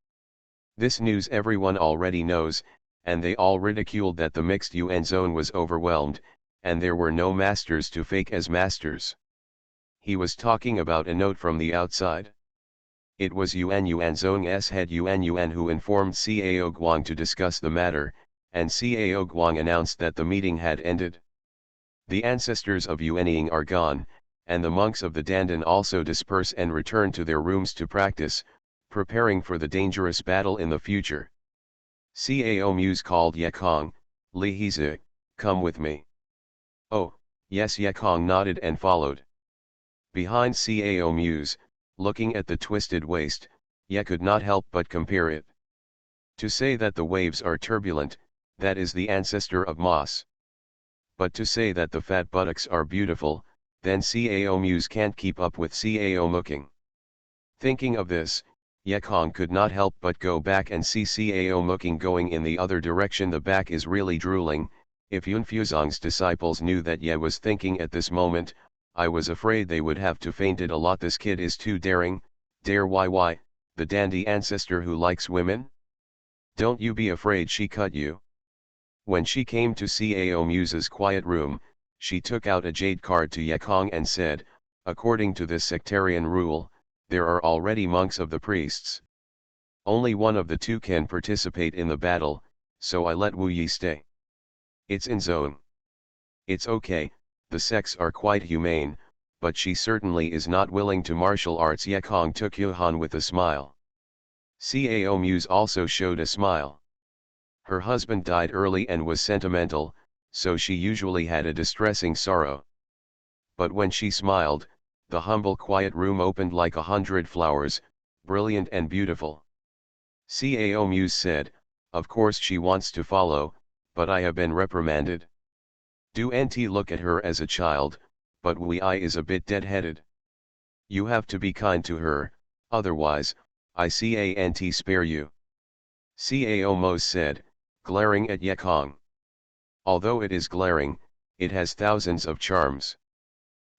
This news everyone already knows, and they all ridiculed that the mixed Yuan zone was overwhelmed, and there were no masters to fake as masters. He was talking about a note from the outside. It was Yuan Zone's head Yuan who informed Cao Guang to discuss the matter, and Cao Guang announced that the meeting had ended. The ancestors of Yuanying are gone, and the monks of the Dandan also disperse and return to their rooms to practice, preparing for the dangerous battle in the future. Cao Muse called Yekong, "Li Hizi, come with me." "Oh, yes." Yekong nodded and followed. Behind Cao Muse, looking at the twisted waist, Ye could not help but compare it. To say that the waves are turbulent, that is the ancestor of Moss. But to say that the fat buttocks are beautiful, then Cao Muse can't keep up with Cao Mooking. Thinking of this, Yekong could not help but go back and see Cao Mooking going in the other direction. The back is really drooling. If Yunfuzong's disciples knew that Ye was thinking at this moment, I was afraid they would have to fainted a lot. This kid is too daring, dare YY, the dandy ancestor who likes women? Don't you be afraid she cut you. When she came to Cao Muse's quiet room, she took out a jade card to Yekong and said, "According to this sectarian rule, there are already monks of the priests. Only one of the two can participate in the battle, so I let Wu Yi stay. It's in zone. It's okay, the sects are quite humane, but she certainly is not willing to martial arts." Yekong took Yohan with a smile. Cao Muse also showed a smile. Her husband died early and was sentimental, so she usually had a distressing sorrow. But when she smiled, the humble quiet room opened like 100 flowers, brilliant and beautiful. Cao Muse said, "Of course she wants to follow, but I have been reprimanded. Do nt look at her as a child, but Wu Yi is a bit dead-headed. You have to be kind to her, otherwise, I can't spare you." Cao Mose said, glaring at Yekong. Although it is glaring, it has thousands of charms.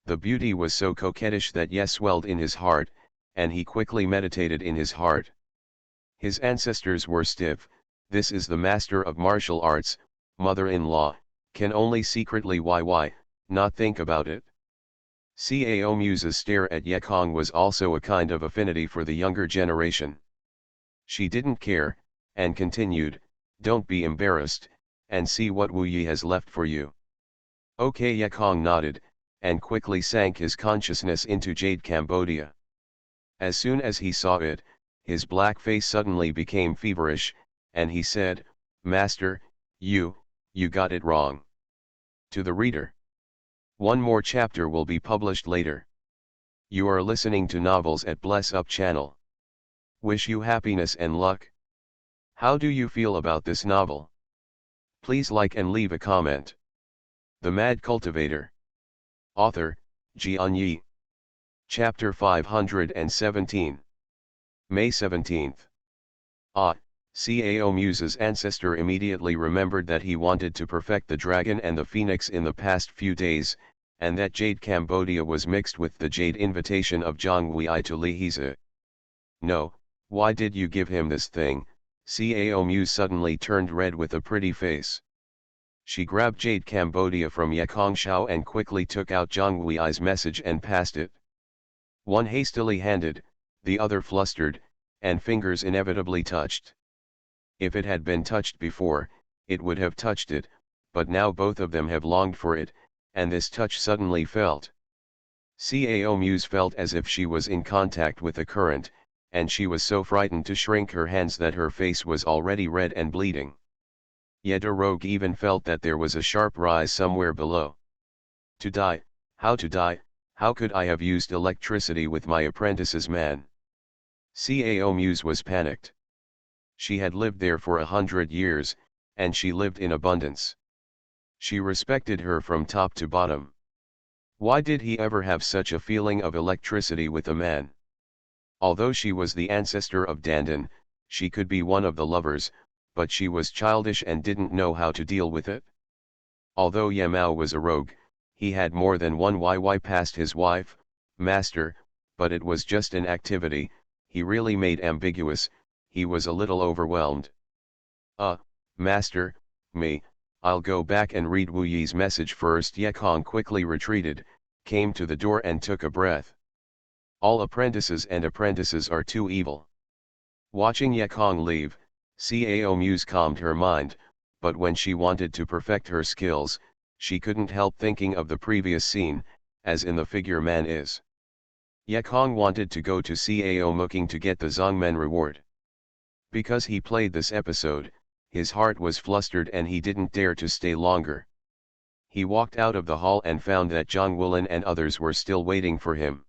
The beauty was so coquettish that Ye swelled in his heart, and he quickly meditated in his heart. His ancestors were stiff. This is the master of martial arts, mother-in-law, can only secretly not think about it. Cao Muse's stare at Yekong was also a kind of affinity for the younger generation. She didn't care, and continued, "Don't be embarrassed, and see what Wu Yi has left for you." Okay. Yekong nodded, and quickly sank his consciousness into Jade Cambodia. As soon as he saw it, his black face suddenly became feverish, and he said, "Master, you got it wrong." To the reader. One more chapter will be published later. You are listening to Novels at Bless Up channel. Wish you happiness and luck. How do you feel about this novel? Please like and leave a comment. The Mad Cultivator. Author, Xianxia. Chapter 517. May 17th. Cao Muse's ancestor immediately remembered that he wanted to perfect the dragon and the phoenix in the past few days, and that Jade Cambodia was mixed with the Jade invitation of Zhang Wei to Li Hizi. "No, why did you give him this thing?" Cao Muse suddenly turned red with a pretty face. She grabbed Jade Cambodia from Ye Xiao and quickly took out Zhang Wui's message and passed it. One hastily handed, the other flustered, and fingers inevitably touched. If it had been touched before, it would have touched it, but now both of them have longed for it, and this touch suddenly felt. Cao Muse felt as if she was in contact with the current, and she was so frightened to shrink her hands that her face was already red and bleeding. Yet a rogue even felt that there was a sharp rise somewhere below. To die, how to die, how could I have used electricity with my apprentice's man? Cao Muse was panicked. She had lived there for 100 years, and she lived in abundance. She respected her from top to bottom. Why did he ever have such a feeling of electricity with a man? Although she was the ancestor of Dandan, she could be one of the lovers, but she was childish and didn't know how to deal with it. Although Yamao was a rogue, he had more than one YY past his wife, master, but it was just an activity, he really made ambiguous, he was a little overwhelmed. Master, me, I'll go back and read Wu Yi's message first. Ye Kong quickly retreated, came to the door and took a breath. All apprentices are too evil. Watching Ye Kong leave, Cao Muse calmed her mind, but when she wanted to perfect her skills, she couldn't help thinking of the previous scene, as in the figure man is. Ye Kong wanted to go to Cao Mooking to get the Zongmen reward. Because he played this episode, his heart was flustered and he didn't dare to stay longer. He walked out of the hall and found that Zhang Wulin and others were still waiting for him.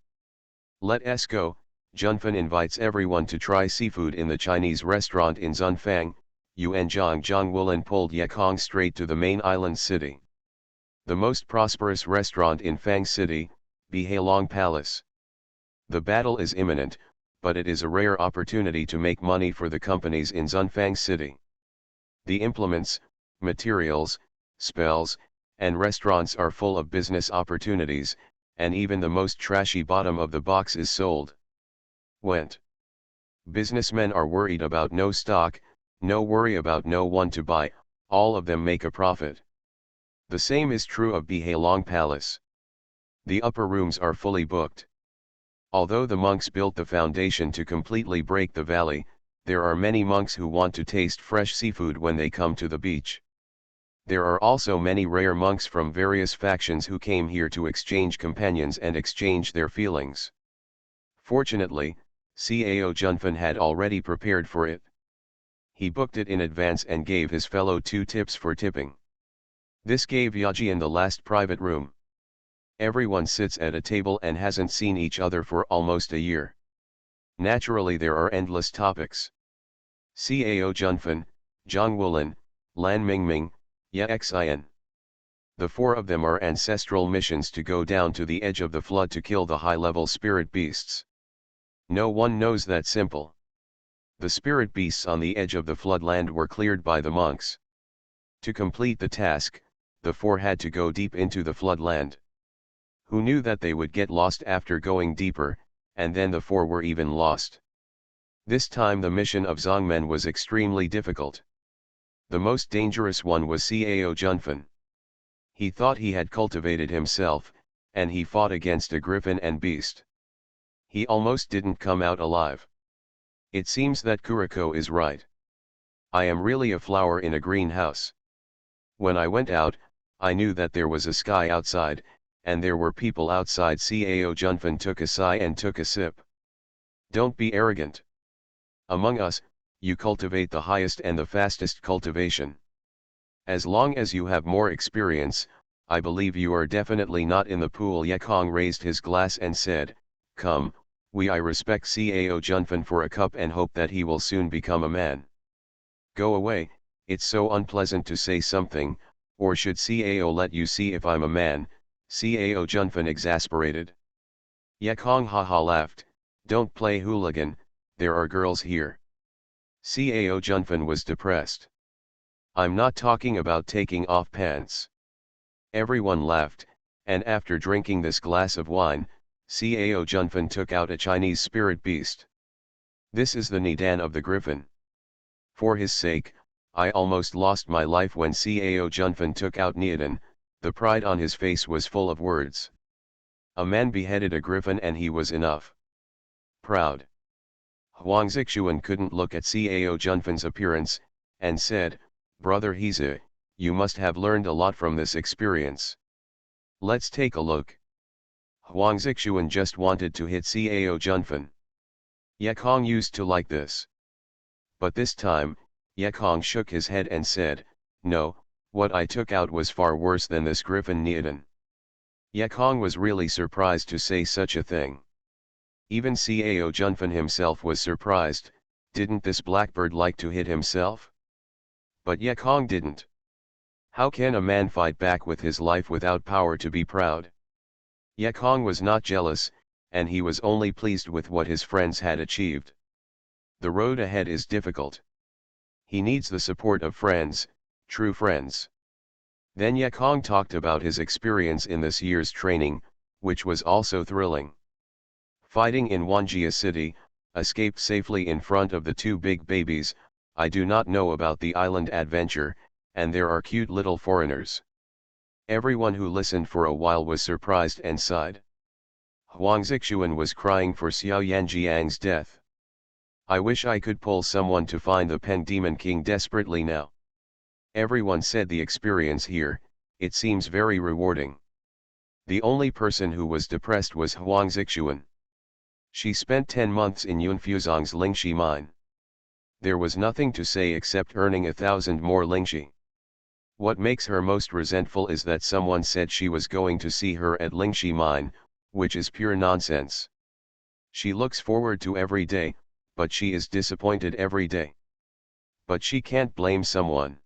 Let's go. Junfan invites everyone to try seafood in the Chinese restaurant in Zunfang. Yuan Zhang Wulin pulled Ye Kong straight to the main island city. The most prosperous restaurant in Fang City, Bihailong Palace. The battle is imminent, but it is a rare opportunity to make money for the companies in Zunfang City. The implements, materials, spells, and restaurants are full of business opportunities, and even the most trashy bottom of the box is sold. Went. Businessmen are worried about no stock, no worry about no one to buy, all of them make a profit. The same is true of Bihailong Palace. The upper rooms are fully booked. Although the monks built the foundation to completely break the valley, there are many monks who want to taste fresh seafood when they come to the beach. There are also many rare monks from various factions who came here to exchange companions and exchange their feelings. Fortunately, Cao Junfan had already prepared for it. He booked it in advance and gave his fellow 2 tips for tipping. This gave Yajian the last private room. Everyone sits at a table and hasn't seen each other for almost a year. Naturally there are endless topics. Cao Junfan, Zhang Wulin, Lan Mingming, Ye Xian. The 4 of them are ancestral missions to go down to the edge of the flood to kill the high-level spirit beasts. No one knows that simple. The spirit beasts on the edge of the floodland were cleared by the monks. To complete the task, the 4 had to go deep into the floodland. Who knew that they would get lost after going deeper, and then the 4 were even lost. This time the mission of Zongmen was extremely difficult. The most dangerous one was Cao Junfan. He thought he had cultivated himself, and he fought against a griffin and beast. He almost didn't come out alive. It seems that Kuriko is right. I am really a flower in a greenhouse. When I went out, I knew that there was a sky outside, and there were people outside. Cao Junfan took a sigh and took a sip. Don't be arrogant. Among us, you cultivate the highest and the fastest cultivation. As long as you have more experience, I believe you are definitely not in the pool. Ye Kong raised his glass and said, come, I respect Cao Junfan for a cup and hope that he will soon become a man. Go away, it's so unpleasant to say something, or should Cao let you see if I'm a man? Cao Junfan exasperated. Ye Kong haha laughed, don't play hooligan, there are girls here. Cao Junfan was depressed. I'm not talking about taking off pants. Everyone laughed, and after drinking this glass of wine, Cao Junfan took out a Chinese spirit beast. This is the Nidan of the griffin. For his sake, I almost lost my life when Cao Junfan took out Niadan. The pride on his face was full of words. A man beheaded a griffin and he was enough. Proud. Huang Zixuan couldn't look at Cao Junfan's appearance, and said, "Brother Heza, you must have learned a lot from this experience. Let's take a look." Huang Zixuan just wanted to hit Cao Junfan. Yekong used to like this. But this time, Yekong shook his head and said, "No, what I took out was far worse than this griffin Niadan." Yekong was really surprised to say such a thing. Even Cao Junfan himself was surprised. Didn't this blackbird like to hit himself? But Yekong didn't. How can a man fight back with his life without power to be proud? Yekong was not jealous, and he was only pleased with what his friends had achieved. The road ahead is difficult. He needs the support of friends, true friends. Then Yekong talked about his experience in this year's training, which was also thrilling. Fighting in Wanjia City, escaped safely in front of the two big babies. I do not know about the island adventure, and there are cute little foreigners. Everyone who listened for a while was surprised and sighed. Huang Zixuan was crying for Xiao Yanjiang's death. I wish I could pull someone to find the Pen Demon King desperately now. Everyone said the experience here, it seems very rewarding. The only person who was depressed was Huang Zixuan. She spent 10 months in Yunfuzong's Lingxi mine. There was nothing to say except earning 1,000 more Lingxi. What makes her most resentful is that someone said she was going to see her at Lingxi mine, which is pure nonsense. She looks forward to every day, but she is disappointed every day. But she can't blame someone.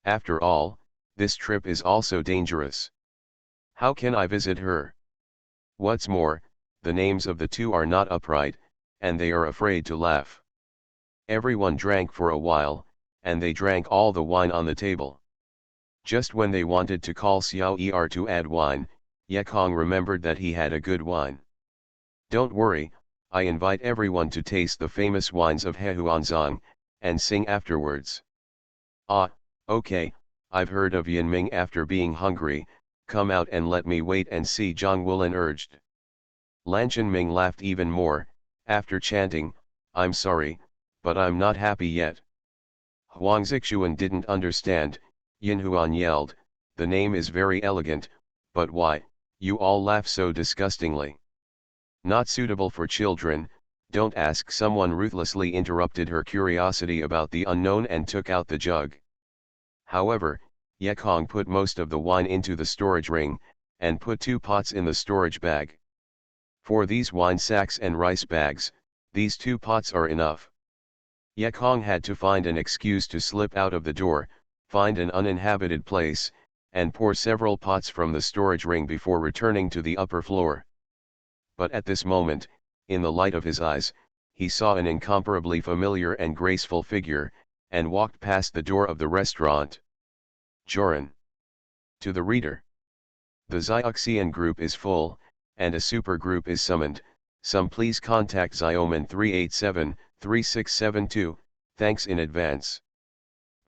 After all, this trip is also dangerous. How can I visit her? What's more, the names of the two are not upright, and they are afraid to laugh. Everyone drank for a while, and they drank all the wine on the table. Just when they wanted to call Xiao Er to add wine, Yekong remembered that he had a good wine. "Don't worry, I invite everyone to taste the famous wines of Hehuanzong, and sing afterwards." "Ah, okay, I've heard of Yanming after being hungry, come out and let me wait and see," Zhang Wulin urged. Lan Ming laughed even more, after chanting, "I'm sorry, but I'm not happy yet." Huang Zixuan didn't understand. Yinhuan yelled, "The name is very elegant, but why, you all laugh so disgustingly. Not suitable for children, don't ask." Someone ruthlessly interrupted her curiosity about the unknown and took out the jug. However, Yekong put most of the wine into the storage ring, and put 2 pots in the storage bag. For these wine sacks and rice bags, these 2 pots are enough. Yekong had to find an excuse to slip out of the door, find an uninhabited place, and pour several pots from the storage ring before returning to the upper floor. But at this moment, in the light of his eyes, he saw an incomparably familiar and graceful figure, and walked past the door of the restaurant. Joran. To the reader. The Xianxian group is full, and a supergroup is summoned. Some please contact Xioman 387-3672, thanks in advance.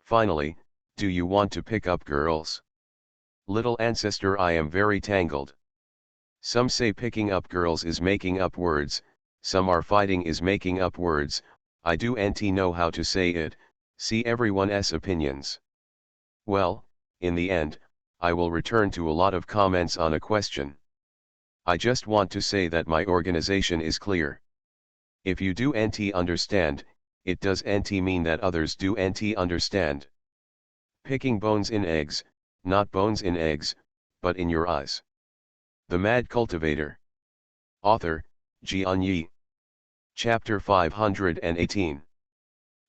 Finally, do you want to pick up girls? Little ancestor, I am very tangled. Some say picking up girls is making up words, some are fighting is making up words. I do not know how to say it, see everyone's opinions. Well, in the end, I will return to a lot of comments on a question. I just want to say that my organization is clear. If you do not understand, it does not mean that others do not understand. Picking bones in eggs, not bones in eggs, but in your eyes. The Mad Cultivator. Author, Xianxia. Chapter 518.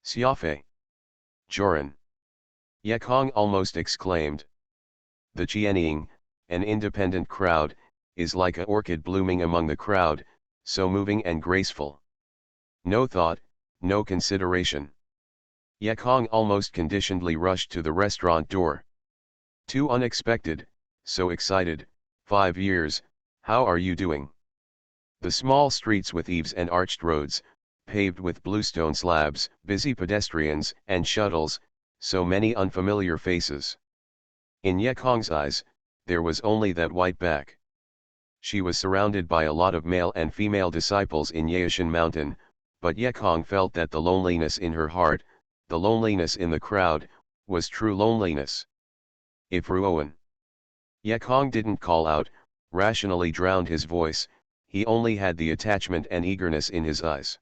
Xiafei. Joran. Yekong almost exclaimed. The Qianying, an independent crowd, is like a orchid blooming among the crowd, so moving and graceful. No thought, no consideration. Yekong almost conditionedly rushed to the restaurant door. Too unexpected, so excited. 5 years, how are you doing? The small streets with eaves and arched roads, paved with bluestone slabs, busy pedestrians and shuttles, So many unfamiliar faces. In Yekong's eyes, there was only that white back. She was surrounded by a lot of male and female disciples in Yaishan Mountain, but Yekong felt that the loneliness in her heart, the loneliness in the crowd, was true loneliness. If Ruoan. Yekong didn't call out, rationally drowned his voice, he only had the attachment and eagerness in his eyes.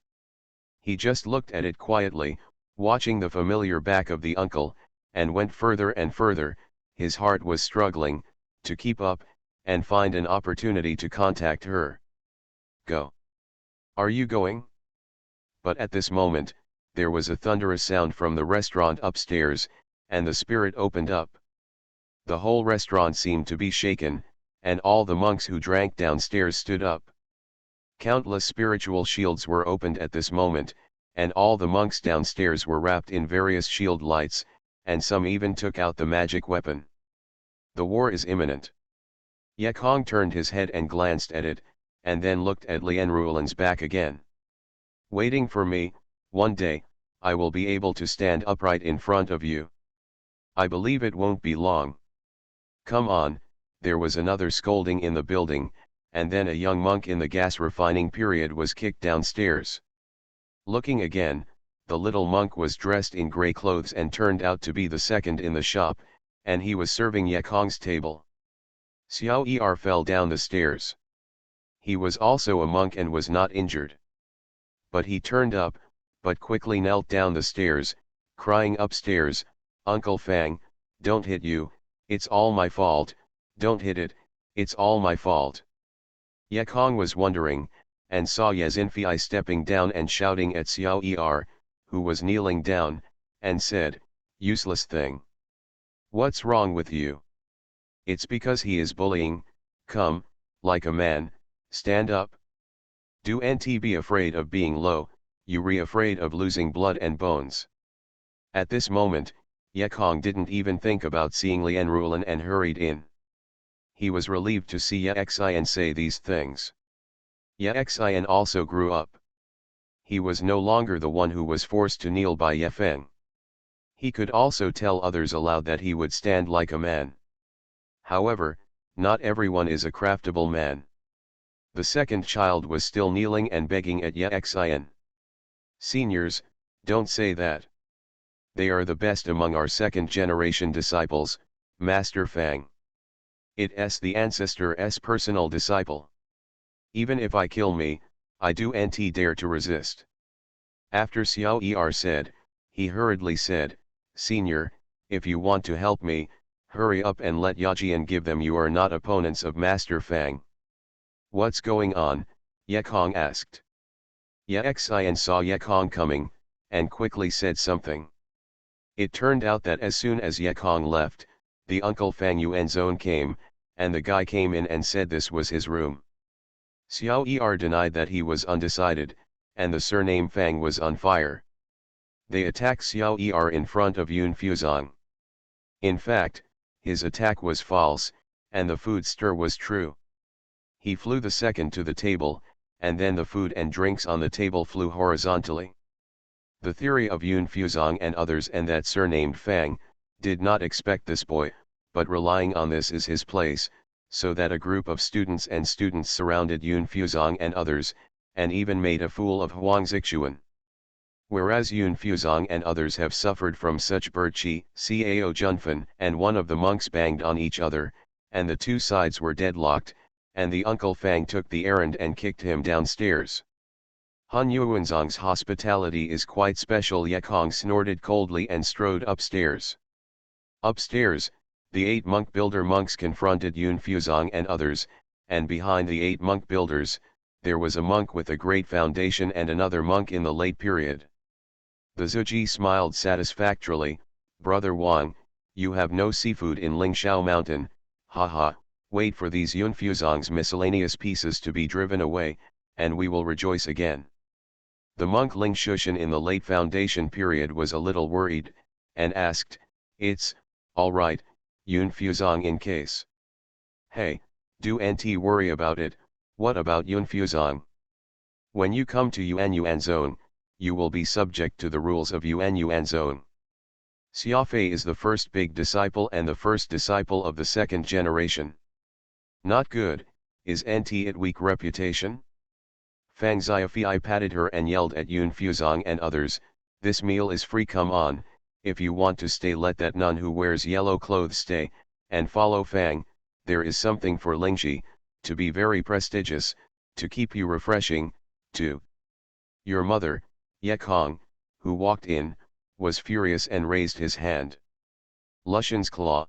He just looked at it quietly, watching the familiar back of the uncle, and went further and further. His heart was struggling to keep up and find an opportunity to contact her. Go. Are you going? But at this moment, there was a thunderous sound from the restaurant upstairs, and the spirit opened up. The whole restaurant seemed to be shaken, and all the monks who drank downstairs stood up. Countless spiritual shields were opened at this moment, and all the monks downstairs were wrapped in various shield lights, and some even took out the magic weapon. The war is imminent. Yekong turned his head and glanced at it, and then looked at Lianruolan's back again. Waiting for me, one day, I will be able to stand upright in front of you. I believe it won't be long. Come on. There was another scolding in the building, and then a young monk in the gas refining period was kicked downstairs. Looking again, the little monk was dressed in grey clothes and turned out to be the second in the shop, and he was serving Yekong's table. Xiao Er fell down the stairs. He was also a monk and was not injured. But he turned up, but quickly knelt down the stairs, crying upstairs, "Uncle Fang, don't hit you, it's all my fault, don't hit it, it's all my fault." Yekong was wondering, and saw Yazinfei stepping down and shouting at Xiao Er, who was kneeling down, and said, "Useless thing. What's wrong with you? It's because he is bullying. Come, like a man, stand up. Do NT be afraid of being low, you re afraid of losing blood and bones." At this moment, Yekong didn't even think about seeing Lianruolan and hurried in. He was relieved to see Xian say these things. Xian also grew up. He was no longer the one who was forced to kneel by Yefeng. He could also tell others aloud that he would stand like a man. However, not everyone is a craftable man. The second child was still kneeling and begging at Xian. "Seniors, don't say that. They are the best among our second-generation disciples, Master Fang. It's the ancestor's personal disciple. Even if I kill me, I don't dare to resist." After Xiao Er said, he hurriedly said, "Senior, if you want to help me, hurry up and let Yajian give them. You are not opponents of Master Fang." "What's going on?" Yekong asked. Xian saw Yekong coming, and quickly said something. It turned out that as soon as Yekong left, the Uncle Fang Yuanzone came, and the guy came in and said this was his room. Xiao Er denied that he was undecided, and the surname Fang was on fire. They attacked Xiao Er in front of Yun Fuzong. In fact, his attack was false, and the food stir was true. He flew the second to the table, and then the food and drinks on the table flew horizontally. The theory of Yun Fuzong and others and that surnamed Fang, did not expect this boy, but relying on this is his place, so that a group of students surrounded Yun Fuzong and others, and even made a fool of Huang Zixuan. Whereas Yun Fuzong and others have suffered from such bird chi, Cao Junfan and one of the monks banged on each other, and the two sides were deadlocked, and the Uncle Fang took the errand and kicked him downstairs. Han Yuanzong's hospitality is quite special. Yekong snorted coldly and strode upstairs. Upstairs, the 8 monk builder monks confronted Yun Fuzong and others, and behind the 8 monk builders, there was a monk with a great foundation and another monk in the late period. The Zuji smiled satisfactorily, "Brother Wang, you have no seafood in Lingshao Mountain, haha, wait for these Yun Fuzong's miscellaneous pieces to be driven away, and we will rejoice again." The monk Ling Shushan in the late foundation period was a little worried, and asked, "It's, alright, Yun Fuzong in case." "Hey, don't worry about it, what about Yun Fuzong? When you come to Yuan Zone, you will be subject to the rules of Yuan Zone. Xiafei is the first big disciple and the first disciple of the second generation. Not good, is NT it weak reputation? Fang Xiafei patted her and yelled at Yun Fuzong and others, this meal is free, come on, if you want to stay let that nun who wears yellow clothes stay, and follow Fang, there is something for Lingji, to be very prestigious, to keep you refreshing, to. Your mother, Ye Kong, who walked in, was furious and raised his hand. Lushan's claw.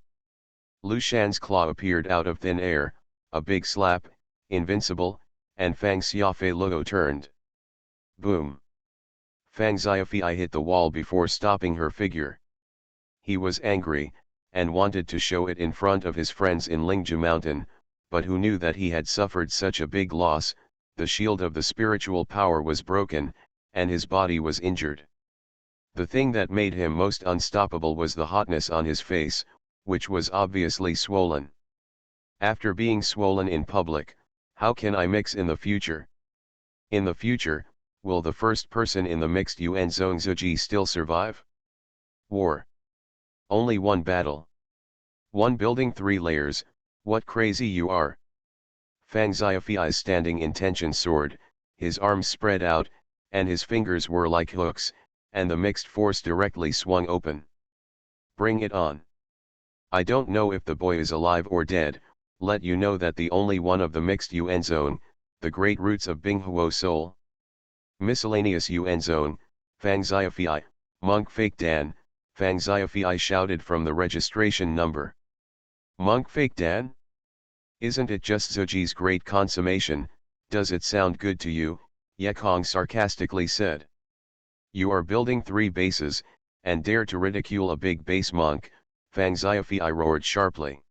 Lu Shan's claw appeared out of thin air, a big slap, invincible, and Fang Xiafei logo turned. Boom. Fang Xiafei hit the wall before stopping her figure. He was angry, and wanted to show it in front of his friends in Lingju Mountain, but who knew that he had suffered such a big loss, the shield of the spiritual power was broken, and his body was injured. The thing that made him most unstoppable was the hotness on his face, which was obviously swollen. After being swollen in public, how can I mix in the future? In the future, will the first person in the mixed UN zone Zuji still survive? War. Only one battle. One building 3 layers, what crazy you are. Fang Xiafei's standing intention sword, his arms spread out, and his fingers were like hooks, and the mixed force directly swung open. Bring it on. I don't know if the boy is alive or dead, let you know that the only one of the mixed UN zone, the great roots of Binghuo soul. Miscellaneous UN zone, Fang Xiafei, Monk Fake Dan, Fang Xiafei shouted from the registration number. Monk Fake Dan? Isn't it just Zuji's great consummation, does it sound good to you? Ye Kong sarcastically said. You are building 3 bases, and dare to ridicule a big base monk, Fang Xiafei roared sharply.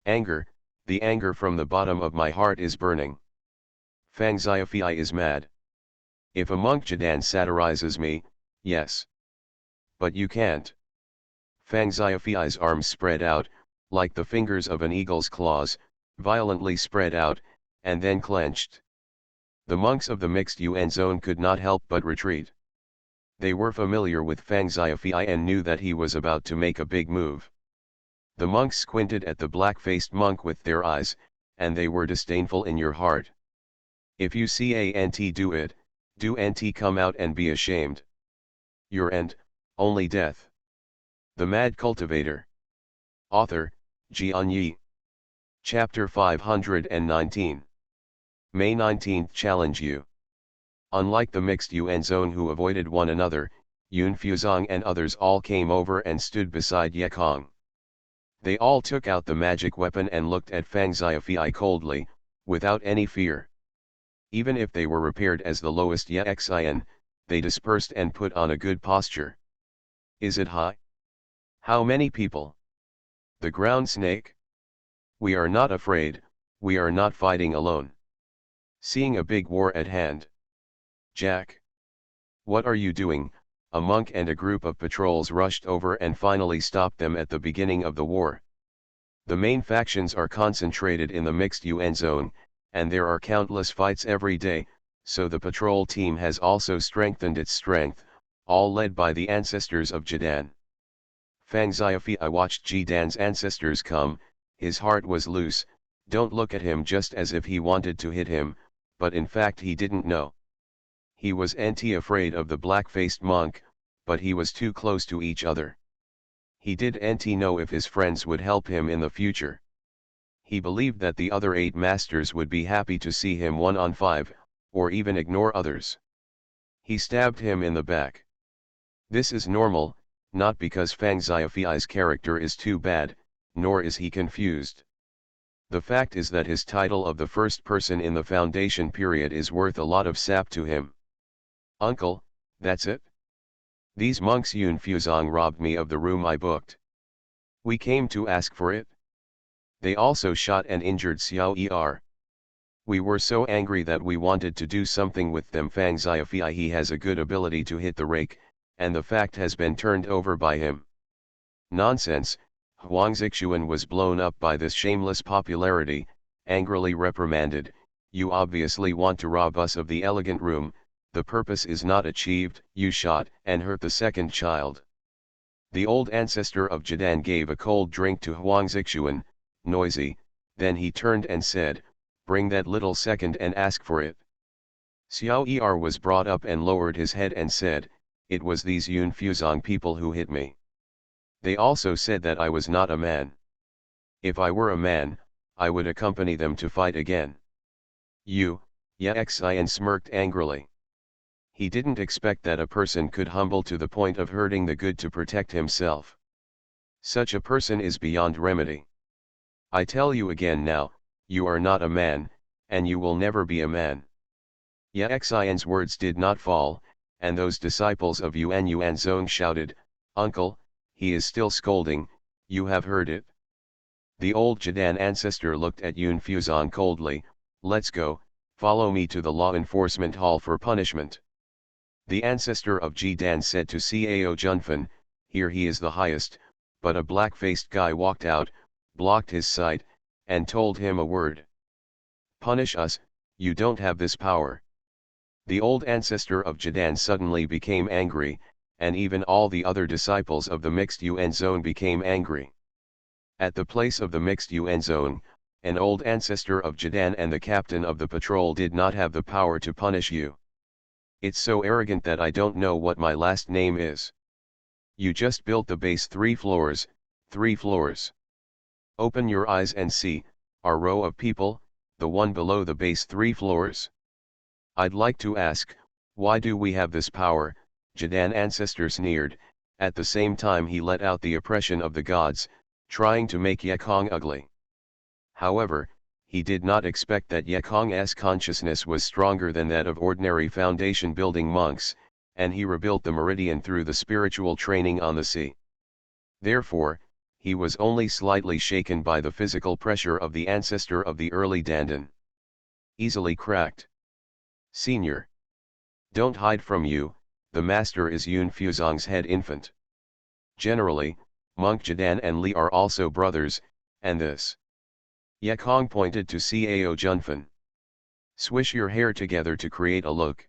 Anger, the anger from the bottom of my heart is burning. Fang Xiafei is mad. If a monk Jidan satirizes me, yes. But you can't. Fang Xiafei's arms spread out, like the fingers of an eagle's claws, violently spread out, and then clenched. The monks of the mixed UN zone could not help but retreat. They were familiar with Fang Xiafei and knew that he was about to make a big move. The monks squinted at the black-faced monk with their eyes, and they were disdainful in your heart. If you see ANT do it, do NT come out and be ashamed. Your end, only death. The Mad Cultivator. Author, Xianxia. Chapter 519. May 19 Challenge you. Unlike the mixed UN zone who avoided one another, Yun Fuzong and others all came over and stood beside Ye Kong. They all took out the magic weapon and looked at Fang Xiafei coldly, without any fear. Even if they were repaired as the lowest Ye Xian, they dispersed and put on a good posture. Is it high? How many people? The ground snake? We are not afraid, we are not fighting alone. Seeing a big war at hand. Jack. What are you doing? A monk and a group of patrols rushed over and finally stopped them at the beginning of the war. The main factions are concentrated in the mixed UN zone, and there are countless fights every day, so the patrol team has also strengthened its strength, all led by the ancestors of Jidan. Fang Xiafei watched Jidan's ancestors come, his heart was loose, don't look at him just as if he wanted to hit him, but in fact he didn't know. He was afraid of the black-faced monk, but he was too close to each other. He did know if his friends would help him in the future. He believed that the other 8 masters would be happy to see him 1-on-5, or even ignore others. He stabbed him in the back. This is normal, not because Fang Xiafei's character is too bad, nor is he confused. The fact is that his title of the first person in the foundation period is worth a lot of sap to him. Uncle, that's it? These monks Yun Fuzong robbed me of the room I booked. We came to ask for it. They also shot and injured Xiao Er. We were so angry that we wanted to do something with them. Fang Xiafei he has a good ability to hit the rake, and the fact has been turned over by him. Nonsense, Huang Zixuan was blown up by this shameless popularity, angrily reprimanded, you obviously want to rob us of the elegant room, the purpose is not achieved, you shot and hurt the second child. The old ancestor of Jidan gave a cold drink to Huang Zixuan, noisy, then he turned and said, "Bring that little second and ask for it." Xiao Er was brought up and lowered his head and said, "It was these Yun Fuzong people who hit me. They also said that I was not a man. If I were a man, I would accompany them to fight again." Xian smirked angrily. He didn't expect that a person could humble to the point of hurting the good to protect himself. Such a person is beyond remedy. I tell you again now, you are not a man, and you will never be a man. Xian's words did not fall, and those disciples of Yuan Zong shouted, "Uncle, he is still scolding, you have heard it." The old Jidan ancestor looked at Yun Fuzong coldly, "Let's go, follow me to the law enforcement hall for punishment." The ancestor of Jidan said to Cao Junfan, "Here he is the highest," but a black-faced guy walked out, blocked his sight, and told him a word. "Punish us, you don't have this power." The old ancestor of Jidan suddenly became angry, and even all the other disciples of the mixed Yuan zone became angry. At the place of the mixed Yuan zone, an old ancestor of Jidan and the captain of the patrol did not have the power to punish you. It's so arrogant that I don't know what my last name is. You just built the base 3 floors, 3 floors. Open your eyes and see, our row of people, the one below the base 3 floors. I'd like to ask, why do we have this power? Jidan ancestor sneered, at the same time he let out the oppression of the gods, trying to make Yekong ugly. However, he did not expect that Yekong's consciousness was stronger than that of ordinary foundation building monks, and he rebuilt the meridian through the spiritual training on the sea. Therefore, he was only slightly shaken by the physical pressure of the ancestor of the early Dandan. Easily cracked. Senior. Don't hide from you, the master is Yun Fuzong's head infant. Generally, Monk Jidan and Li are also brothers, and this. Yekong pointed to Cao Junfan. Swish your hair together to create a look.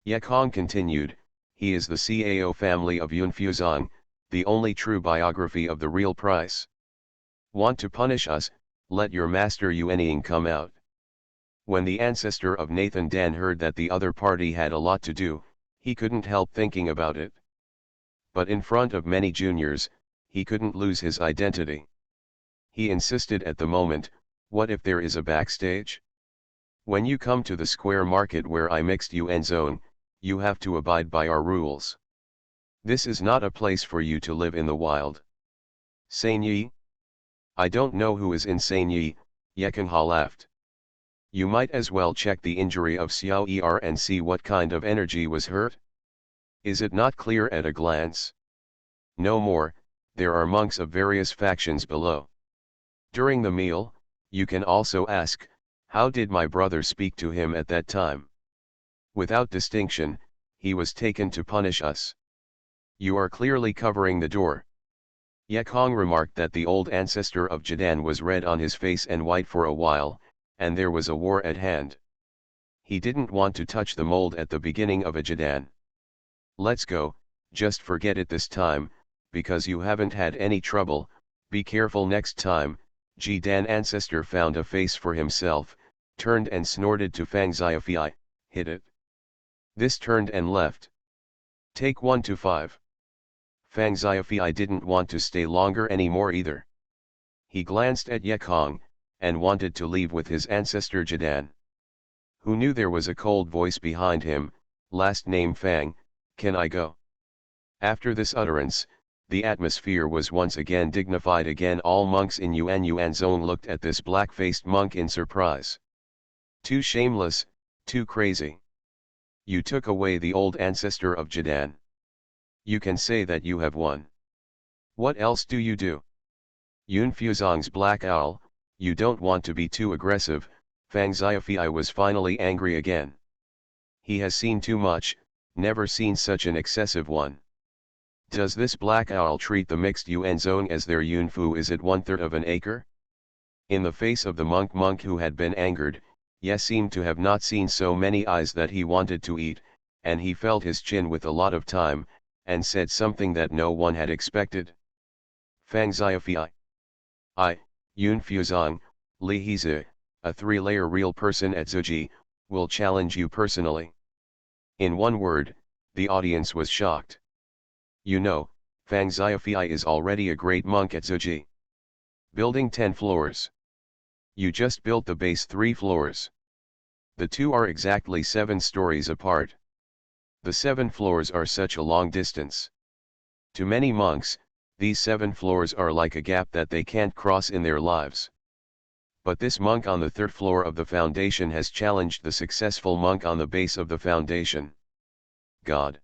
Yekong continued, he is the Cao family of Yun Fuzong, the only true biography of the real price. Want to punish us? Let your master Yuanying come out. When the ancestor of Nathan Dan heard that the other party had a lot to do, he couldn't help thinking about it. But in front of many juniors, he couldn't lose his identity. He insisted at the moment, what if there is a backstage? When you come to the square market where I mixed Yuan zone, you have to abide by our rules. This is not a place for you to live in the wild. Sanye? I don't know who is in Sanye, Yekongha laughed. You might as well check the injury of Xiao Er and see what kind of energy was hurt. Is it not clear at a glance? No more, there are monks of various factions below. During the meal, you can also ask, how did my brother speak to him at that time? Without distinction, he was taken to punish us. You are clearly covering the door. Yekong remarked that the old ancestor of Jidan was red on his face and white for a while, and there was a war at hand. He didn't want to touch the mold at the beginning of a Jidan. Let's go, just forget it this time, because you haven't had any trouble, be careful next time. Jidan ancestor found a face for himself, turned and snorted to Fang Xiaofei, hit it. This turned and left. Take 1 to 5. Fang Xiaofei didn't want to stay longer anymore either. He glanced at Yekong, and wanted to leave with his ancestor Jidan. Who knew there was a cold voice behind him, last name Fang, can I go? After this utterance, the atmosphere was once again dignified again. All monks in Yuan zone looked at this black-faced monk in surprise. Too shameless, too crazy. You took away the old ancestor of Jidan. You can say that you have won. What else do you do? Yun Fuzong's black owl, you don't want to be too aggressive. Fang Xiaofei was finally angry again. He has seen too much, never seen such an excessive one. Does this black owl treat the mixed Yuan zone as their Yunfu? Is it 1/3 of an acre? In the face of the monk who had been angered, Ye seemed to have not seen so many eyes that he wanted to eat, and he felt his chin with a lot of time, and said something that no one had expected. Fangxiafi. I, Yun Fuzong, Li Hizi, a 3-layer real person at Zuji, will challenge you personally. In one word, the audience was shocked. You know, Fangxiafi is already a great monk at Zuji. Building 10 floors. You just built the base 3 floors. The two are exactly 7 stories apart. The 7 floors are such a long distance. To many monks, these 7 floors are like a gap that they can't cross in their lives. But this monk on the 3rd floor of the foundation has challenged the successful monk on the base of the foundation. God!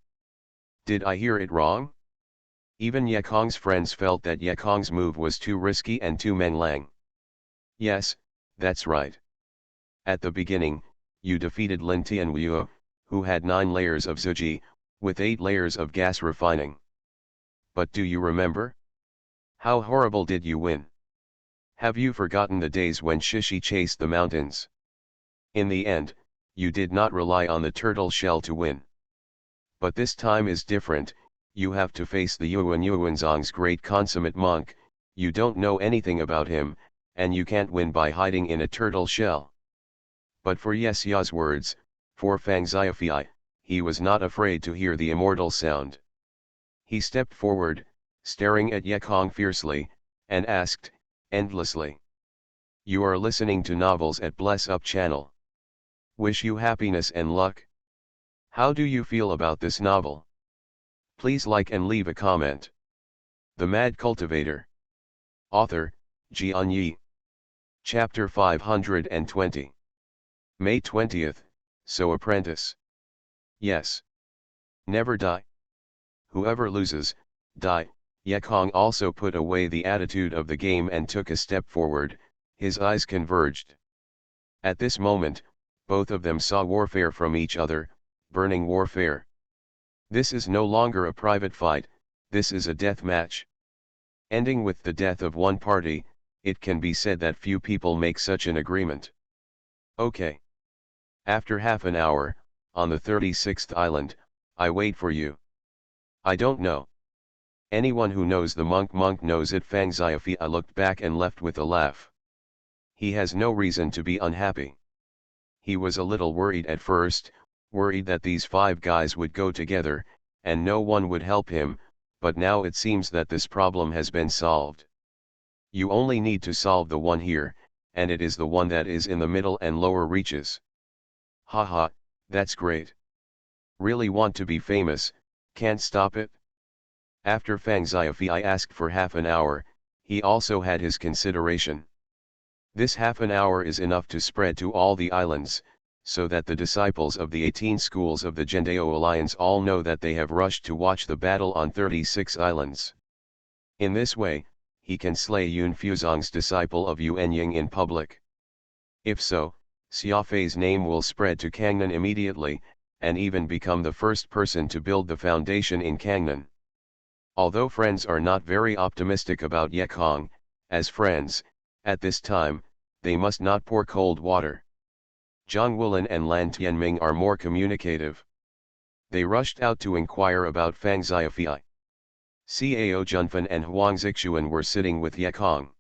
Did I hear it wrong? Even Yekong's friends felt that Yekong's move was too risky and too menglang. Yes, that's right. At the beginning, you defeated Lin Tianwu, who had 9 layers of Zuji, with 8 layers of gas refining. But do you remember? How horrible did you win? Have you forgotten the days when Shishi chased the mountains? In the end, you did not rely on the turtle shell to win. But this time is different, you have to face the Yuanzong's great consummate monk, you don't know anything about him, and you can't win by hiding in a turtle shell. But for Yesya's words, for Fangxiafi, he was not afraid to hear the immortal sound. He stepped forward, staring at Yekong fiercely, and asked, endlessly. You are listening to novels at Bless Up channel. Wish you happiness and luck. How do you feel about this novel? Please like and leave a comment. The Mad Cultivator. Author, Xianxia. Chapter 520. May 20th, so apprentice. Yes. Never die. Whoever loses, die. Yekong also put away the attitude of the game and took a step forward, his eyes converged. At this moment, both of them saw warfare from each other, burning warfare. This is no longer a private fight, this is a death match. Ending with the death of one party, it can be said that few people make such an agreement. Okay. After half an hour, on the 36th island, I wait for you. I don't know. Anyone who knows the monk knows it. Fangxiafi looked back and left with a laugh. He has no reason to be unhappy. He was a little worried at first, worried that these 5 guys would go together, and no one would help him, but now it seems that this problem has been solved. You only need to solve the one here, and it is the one that is in the middle and lower reaches. Haha, that's great. Really want to be famous, can't stop it? After Fangxiafi asked for half an hour, he also had his consideration. This half an hour is enough to spread to all the islands, so that the disciples of the 18 schools of the Gendao Alliance all know that they have rushed to watch the battle on 36 islands. In this way, he can slay Yun Fuzong's disciple of Yuanying in public. If so, Xiafei's name will spread to Kangnan immediately, and even become the first person to build the foundation in Kangnan. Although friends are not very optimistic about Yekong, as friends, at this time, they must not pour cold water. Zhang Wulin and Lan Tianming are more communicative. They rushed out to inquire about Fangxiafi. Cao Junfan and Huang Zixuan were sitting with Yekong.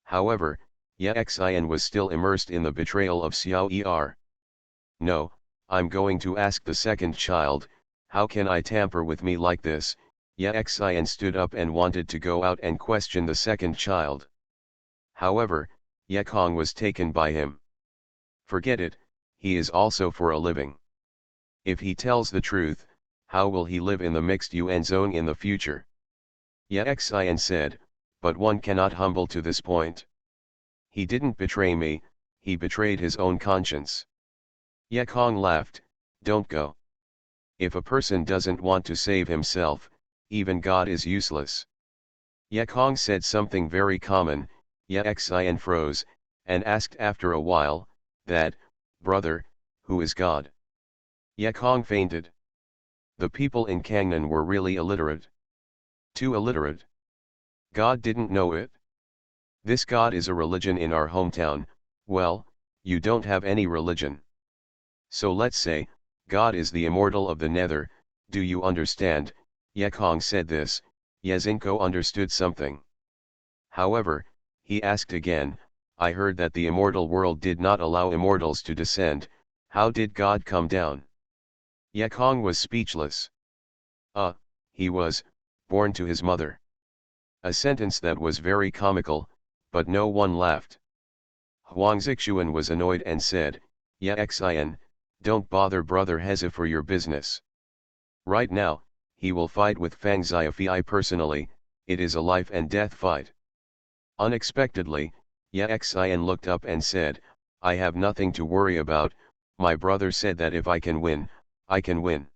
However, Ye Xian was still immersed in the betrayal of Xiao Er. No, I'm going to ask the second child, how can I tamper with me like this? Ye Xian stood up and wanted to go out and question the second child. However, Yekong was taken by him. Forget it, he is also for a living. If he tells the truth, how will he live in the mixed Yuan zone in the future? Ye Xian said, but one cannot humble to this point. He didn't betray me, he betrayed his own conscience. Yekong laughed, don't go. If a person doesn't want to save himself, even God is useless. Yekong said something very common. Ye Xian froze, and asked after a while, that, brother, who is God? Yekong fainted. The people in Kangnan were really illiterate. Too illiterate. God didn't know it? This God is a religion in our hometown. Well, you don't have any religion. So let's say, God is the immortal of the nether, do you understand? Ye Kong said this, Ye Xinko understood something. However, he asked again, I heard that the immortal world did not allow immortals to descend, how did God come down? Ye Kong was speechless. He was, born to his mother. A sentence that was very comical, but no one laughed. Huang Zixuan was annoyed and said, Ye Xian, don't bother brother Heza for your business. Right now, he will fight with Fang Xiaofei personally, it is a life and death fight. Unexpectedly, Ye Xian looked up and said, I have nothing to worry about, my brother said that if I can win, I can win.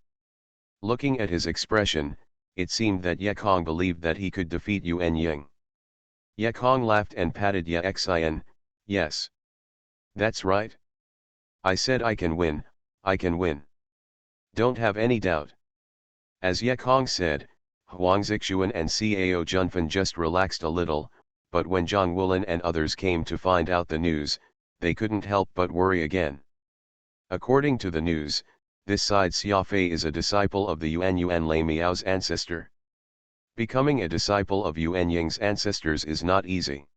Looking at his expression, it seemed that Ye Kong believed that he could defeat Yuan Ying. Ye Kong laughed and patted Ye Xian, yes. That's right. I said I can win, I can win. Don't have any doubt. As Ye Kong said, Huang Zixuan and Cao Junfan just relaxed a little, but when Zhang Wulin and others came to find out the news, they couldn't help but worry again. According to the news, this side Xiaofei is a disciple of the Yuan Lei Miao's ancestor. Becoming a disciple of Yuan Ying's ancestors is not easy.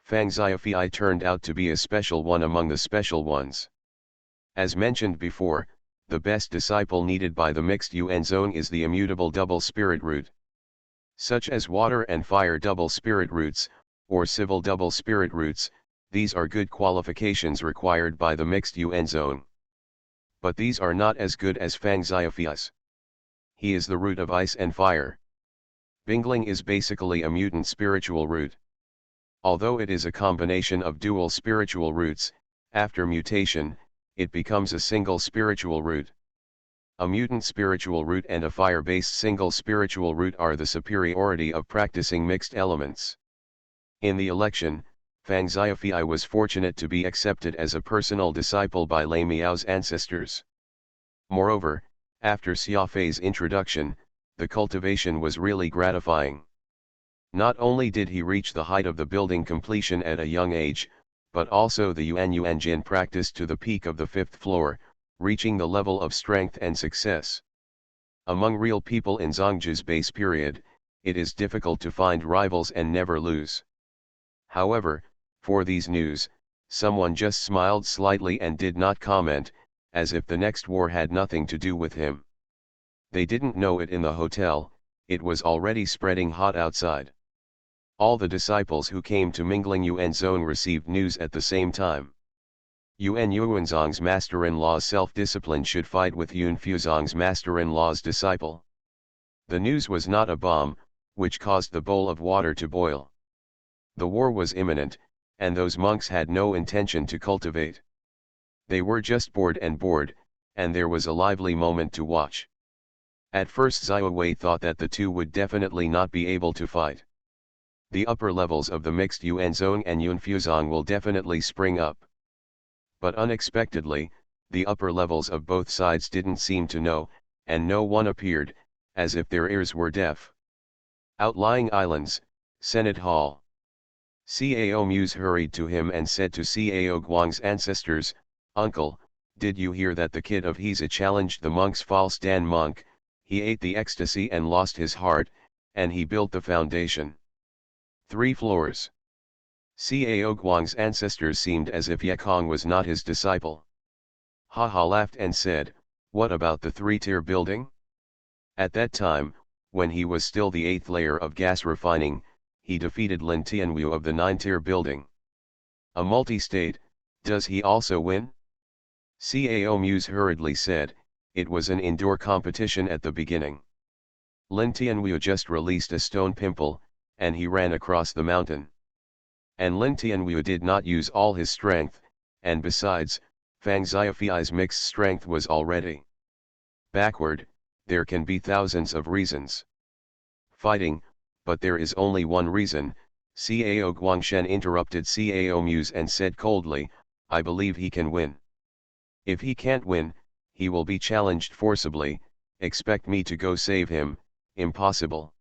Fang Xiaofei turned out to be a special one among the special ones. As mentioned before, the best disciple needed by the mixed Yuan zone is the immutable double spirit root. Such as water and fire double spirit roots, or civil double spirit roots, these are good qualifications required by the mixed Yuan zone. But these are not as good as Fang Xiaofei's. He is the root of ice and fire. Bingling is basically a mutant spiritual root. Although it is a combination of dual spiritual roots, after mutation, it becomes a single spiritual root. A mutant spiritual root and a fire-based single spiritual root are the superiority of practicing mixed elements. In the election, Fang Xiaofei was fortunate to be accepted as a personal disciple by Lei Miao's ancestors. Moreover, after Xiaofei's introduction, the cultivation was really gratifying. Not only did he reach the height of the building completion at a young age, but also the Yuan Jin practiced to the peak of the 5th floor, reaching the level of strength and success. Among real people in Zhongzhi's base period, it is difficult to find rivals and never lose. However, for these news, someone just smiled slightly and did not comment, as if the next war had nothing to do with him. They didn't know it in the hotel, it was already spreading hot outside. All the disciples who came to Mingling Yuan Zone received news at the same time. Yuan Yuanzong's master-in-law's self-discipline should fight with Yun Fuzong's master-in-law's disciple. The news was not a bomb, which caused the bowl of water to boil. The war was imminent, and those monks had no intention to cultivate. They were just bored, and there was a lively moment to watch. At first Xiao Wei thought that the two would definitely not be able to fight. The upper levels of the mixed Yuan Zone and Yun Fuzong will definitely spring up. But unexpectedly, the upper levels of both sides didn't seem to know, and no one appeared, as if their ears were deaf. Outlying Islands, Senate Hall. Cao Muse hurried to him and said to Cao Guang's ancestors, Uncle, did you hear that the kid of Heza challenged the monk's false Dan monk? He ate the ecstasy and lost his heart, and he built the foundation. 3 floors. Cao Guang's ancestors seemed as if Ye Kong was not his disciple. Ha Ha laughed and said, what about the 3-tier building? At that time, when he was still the 8th layer of gas refining, he defeated Lin Tianwu of the 9-tier building. A multi-state, does he also win? Cao Muse hurriedly said, it was an indoor competition at the beginning. Lin Tianwu just released a stone pimple, and he ran across the mountain. And Lin Tianwu did not use all his strength, and besides, Fang Xiaofei's mixed strength was already backward. There can be thousands of reasons. Fighting, but there is only one reason. Cao Guangshen interrupted Cao Muse and said coldly, I believe he can win. If he can't win, he will be challenged forcibly. Expect me to go save him? Impossible.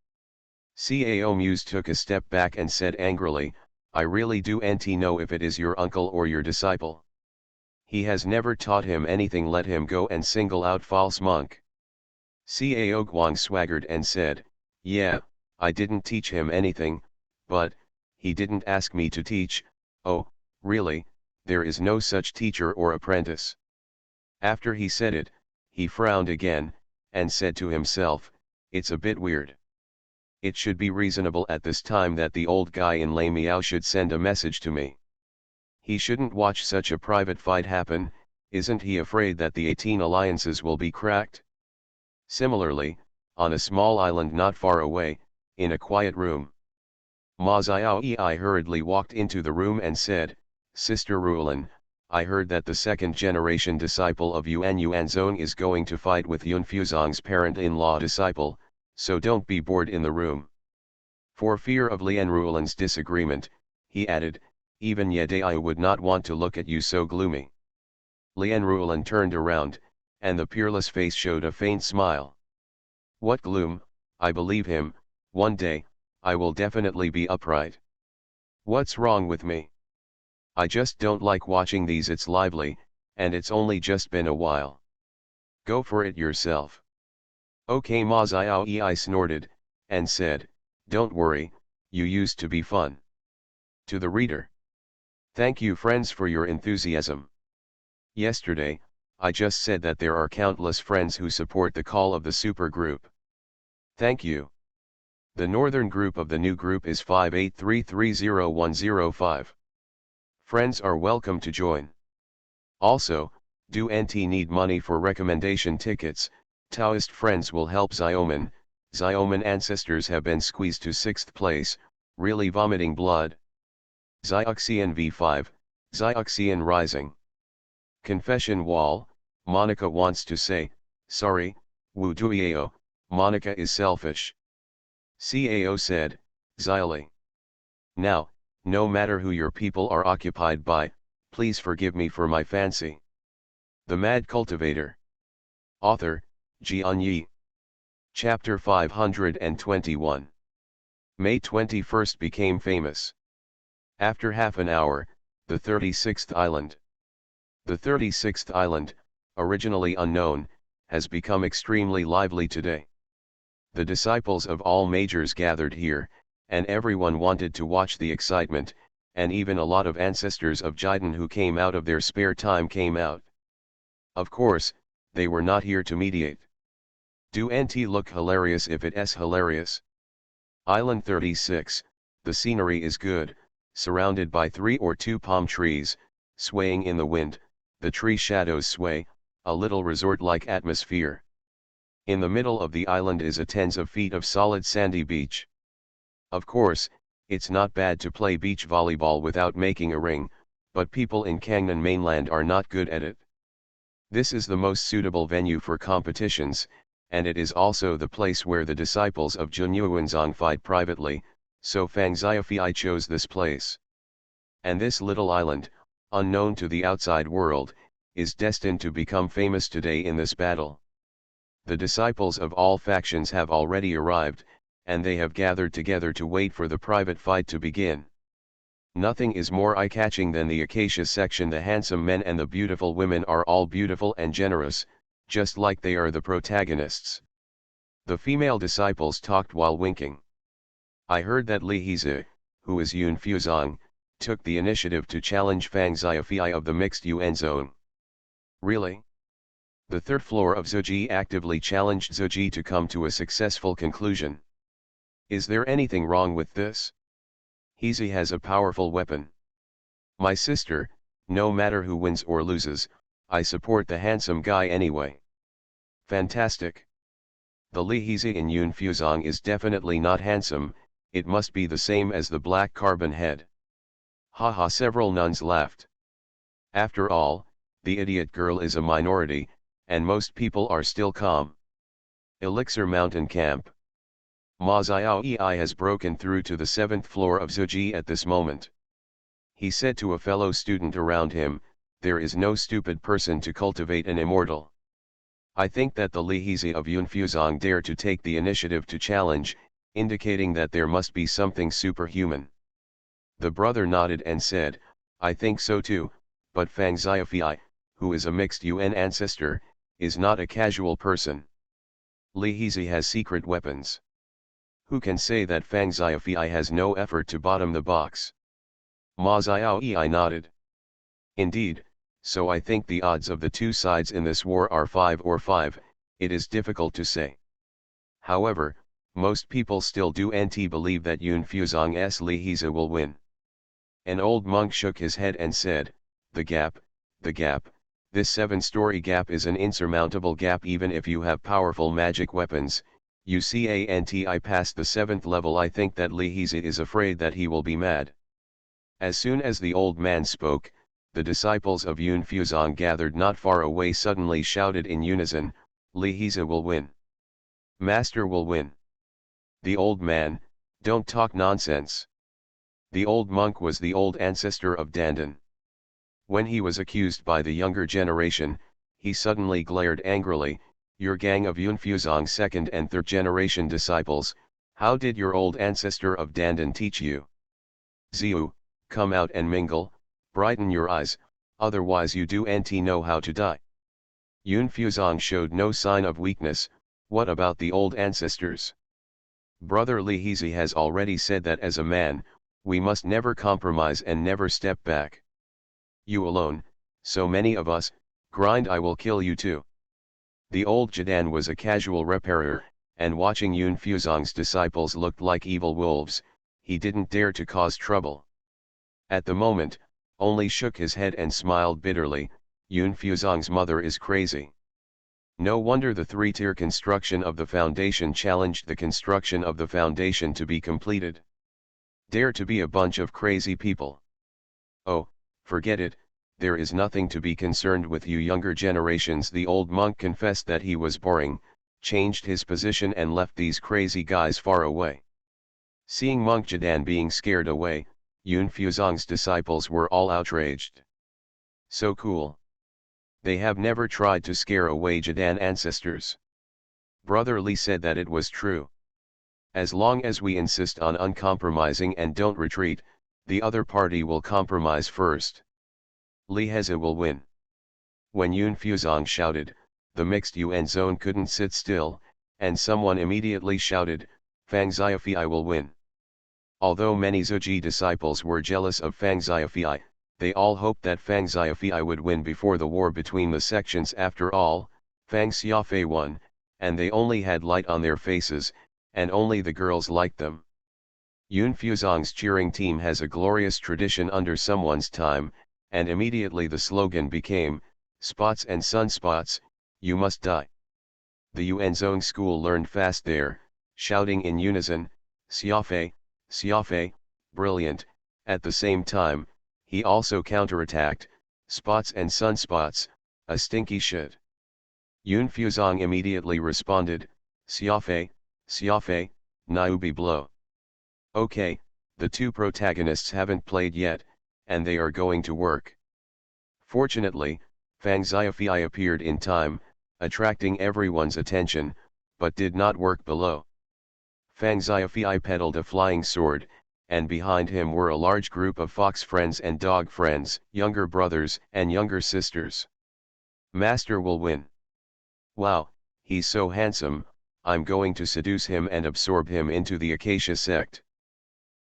Cao Muse took a step back and said angrily, I really do not know if it is your uncle or your disciple. He has never taught him anything, let him go and single out false monk. Cao Guang swaggered and said, "Yeah, I didn't teach him anything, but he didn't ask me to teach." "Oh, really? There is no such teacher or apprentice." After he said it, he frowned again, and said to himself, "It's a bit weird. It should be reasonable at this time that the old guy in Lei Miao should send a message to me. He shouldn't watch such a private fight happen. Isn't he afraid that the 18 alliances will be cracked?" Similarly, on a small island not far away, in a quiet room, Ma Xiaoyi hurriedly walked into the room and said, "Sister Ruolin, I heard that the second-generation disciple of Yuan Yuanzong is going to fight with Yun Fuzong's parent-in-law disciple, so don't be bored in the room." For fear of Lian Ruolin's disagreement, he added, "Even Yedai would not want to look at you so gloomy." Lian Ruolin turned around, and the peerless face showed a faint smile. "What gloom? I believe him. One day, I will definitely be upright. What's wrong with me? I just don't like watching these. It's lively, and it's only just been a while. Go for it yourself." "Okay." Ma Xiaoyi snorted, and said, "Don't worry, you used to be fun." To the reader. Thank you friends for your enthusiasm. Yesterday, I just said that there are countless friends who support the call of the supergroup. Thank you. The northern group of the new group is 583300105. Friends are welcome to join. Also, do NT need money for recommendation tickets? Taoist friends will help Xiaoman. Xiaoman ancestors have been squeezed to 6th place, really vomiting blood. Xiaoxian V5, Xiaoxian rising. Confession wall. Monica wants to say, "Sorry, Wu Duiao, Monica is selfish." Cao said, "Xyli. Now, no matter who your people are occupied by, please forgive me for my fancy." The Mad Cultivator. Author, Xianxia. Chapter 521. May 21st became famous. After half an hour, the 36th island. The 36th island, originally unknown, has become extremely lively today. The disciples of all majors gathered here, and everyone wanted to watch the excitement, and even a lot of ancestors of Jiden who came out of their spare time came out. Of course, they were not here to mediate. Do NT look hilarious if it's hilarious? Island 36, the scenery is good, surrounded by 3 or 2 palm trees, swaying in the wind, the tree shadows sway, a little resort-like atmosphere. In the middle of the island is a tens of feet of solid sandy beach. Of course, it's not bad to play beach volleyball without making a ring, but people in Kangnan mainland are not good at it. This is the most suitable venue for competitions, and it is also the place where the disciples of Jun Yuanzong fight privately, so Fang Xiaofei chose this place. And this little island, unknown to the outside world, is destined to become famous today in this battle. The disciples of all factions have already arrived, and they have gathered together to wait for the private fight to begin. Nothing is more eye-catching than the acacia section. The handsome men and the beautiful women are all beautiful and generous, just like they are the protagonists. The female disciples talked while winking. I heard that Li Hizi, who is Yun Fuzong, took the initiative to challenge Fang Xiaofei of the mixed Yuan zone. Really? The third floor of Zhuji actively challenged Zhuji to come to a successful conclusion. Is there anything wrong with this? Hizi has a powerful weapon. My sister, no matter who wins or loses, I support the handsome guy anyway. Fantastic. The Li Hizi in Yun Fuzong is definitely not handsome, it must be the same as the black carbon head. Haha, several nuns laughed. After all, the idiot girl is a minority, and most people are still calm. Elixir Mountain Camp. Ma Xiaoyi has broken through to the 7th floor of Zhuji at this moment. He said to a fellow student around him, "There is no stupid person to cultivate an immortal." I think that the Li Hizi of Yun Fuzong dare to take the initiative to challenge, indicating that there must be something superhuman. The brother nodded and said, "I think so too, but Fang Xiaofei, who is a mixed Yuan ancestor, is not a casual person. Li Hezi has secret weapons. Who can say that Fang Xiaofei has no effort to bottom the box? Ma Xiaoyi nodded. Indeed, so I think the odds of the two sides in this war are 5 or 5, it is difficult to say. However, most people still do believe that Yun Fuzong's Li Hezi will win. An old monk shook his head and said, the gap, this 7-story gap is an insurmountable gap even if you have powerful magic weapons. You can't past the 7th level. I think that Li Hezi is afraid that he will be mad. As soon as the old man spoke, the disciples of Yun Fuzong gathered not far away suddenly shouted in unison, Li Hezi will win. Master will win. The old man, don't talk nonsense. The old monk was the old ancestor of Dandan. When he was accused by the younger generation, he suddenly glared angrily, your gang of Yun Fuzong's 2nd and 3rd generation disciples, how did your old ancestor of Dandan teach you? Ziu, come out and mingle, brighten your eyes, otherwise you don't know how to die. Yun Fuzong showed no sign of weakness. What about the old ancestors? Brother Li Hezi has already said that as a man, we must never compromise and never step back. You alone, so many of us, grind, I will kill you too. The old Jadan was a casual repairer, and watching Yun Fuzong's disciples looked like evil wolves, he didn't dare to cause trouble. At the moment, only shook his head and smiled bitterly, Yun Fuzong's mother is crazy. No wonder the 3-tier construction of the foundation challenged the construction of the foundation to be completed. Dare to be a bunch of crazy people. Oh, forget it, there is nothing to be concerned with you younger generations. The old monk confessed that he was boring, changed his position and left these crazy guys far away. Seeing Monk Jadan being scared away, Yun Fuzong's disciples were all outraged. So cool. They have never tried to scare away Jadan ancestors. Brother Li said that it was true. As long as we insist on uncompromising and don't retreat, the other party will compromise first. Li Hezi will win. When Yun Fuzong shouted, the mixed Yuan zone couldn't sit still, and someone immediately shouted, Fang Xiaofei will win. Although many Zuji disciples were jealous of Fang Xiaofei, they all hoped that Fang Xiaofei would win before the war between the sections. After all, Fang Xiaofei won, and they only had light on their faces, and only the girls liked them. Yun Fuzong's cheering team has a glorious tradition under someone's time, and immediately the slogan became, Spots and sunspots, you must die. The Yuan Zone school learned fast there, shouting in unison, Xiaofei, Xiaofei, brilliant. At the same time, he also counterattacked, spots and sunspots, a stinky shit. Yun Fuzong immediately responded, Xiaofei, Xiaofei, Niubi blow. Okay, the two protagonists haven't played yet, and they are going to work. Fortunately, Fang Xiaofei appeared in time, attracting everyone's attention, but did not work below. Fang Xiaofei peddled a flying sword, and behind him were a large group of fox friends and dog friends, younger brothers and younger sisters. Master will win. Wow, he's so handsome, I'm going to seduce him and absorb him into the Acacia sect.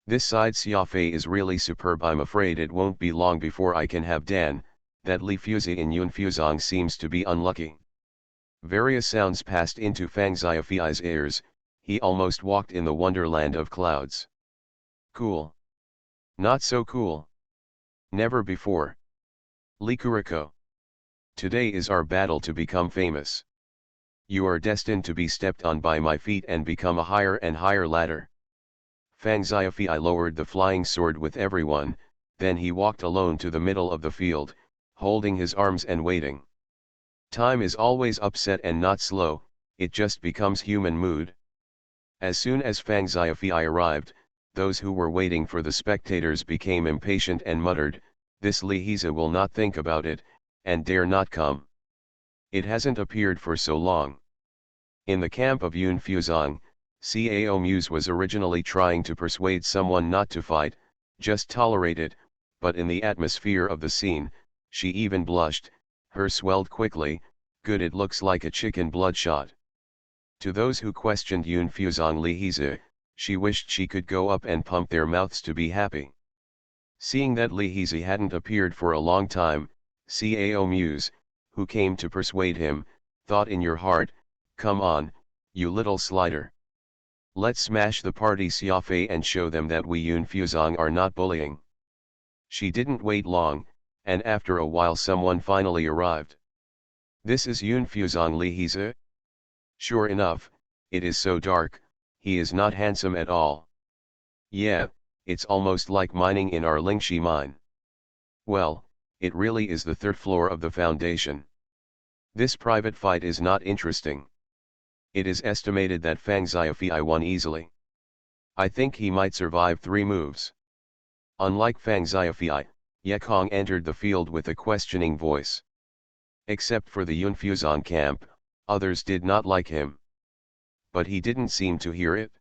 This side Xiaofei is really superb. I'm afraid it won't be long before I can have Dan. That Li Fuzi in Yun Fuzong seems to be unlucky. Various sounds passed into Fang Xiaofei's ears, he almost walked in the wonderland of clouds. Cool. Not so cool. Never before. Li Kuriko. Today is our battle to become famous. You are destined to be stepped on by my feet and become a higher and higher ladder. Fang Xiaofei lowered the flying sword with everyone, then he walked alone to the middle of the field, holding his arms and waiting. Time is always upset and not slow, it just becomes human mood. As soon as Fang Xiaofei arrived, those who were waiting for the spectators became impatient and muttered, this Li Hezi will not think about it, and dare not come. It hasn't appeared for so long. In the camp of Yun Fuzong, Cao Muse was originally trying to persuade someone not to fight, just tolerate it, but in the atmosphere of the scene, she even blushed, her swelled quickly, good, it looks like a chicken bloodshot. To those who questioned Yun Fuzong Li Hizi, she wished she could go up and pump their mouths to be happy. Seeing that Li Hizi hadn't appeared for a long time, Cao Muse, who came to persuade him, thought in your heart, come on, you little slider. Let's smash the party Xiaofei and show them that we Yun Fuzong are not bullying. She didn't wait long, and after a while someone finally arrived. This is Yun Fuzong Li Hizi? Sure enough, it is so dark, he is not handsome at all. Yeah, it's almost like mining in our Lingxi mine. Well, it really is the third floor of the foundation. This private fight is not interesting. It is estimated that Fang Xiaofei won easily. I think he might survive 3 moves. Unlike Fang Xiaofei, Ye Kong entered the field with a questioning voice. Except for the Yun Fuzong camp, others did not like him. But he didn't seem to hear it.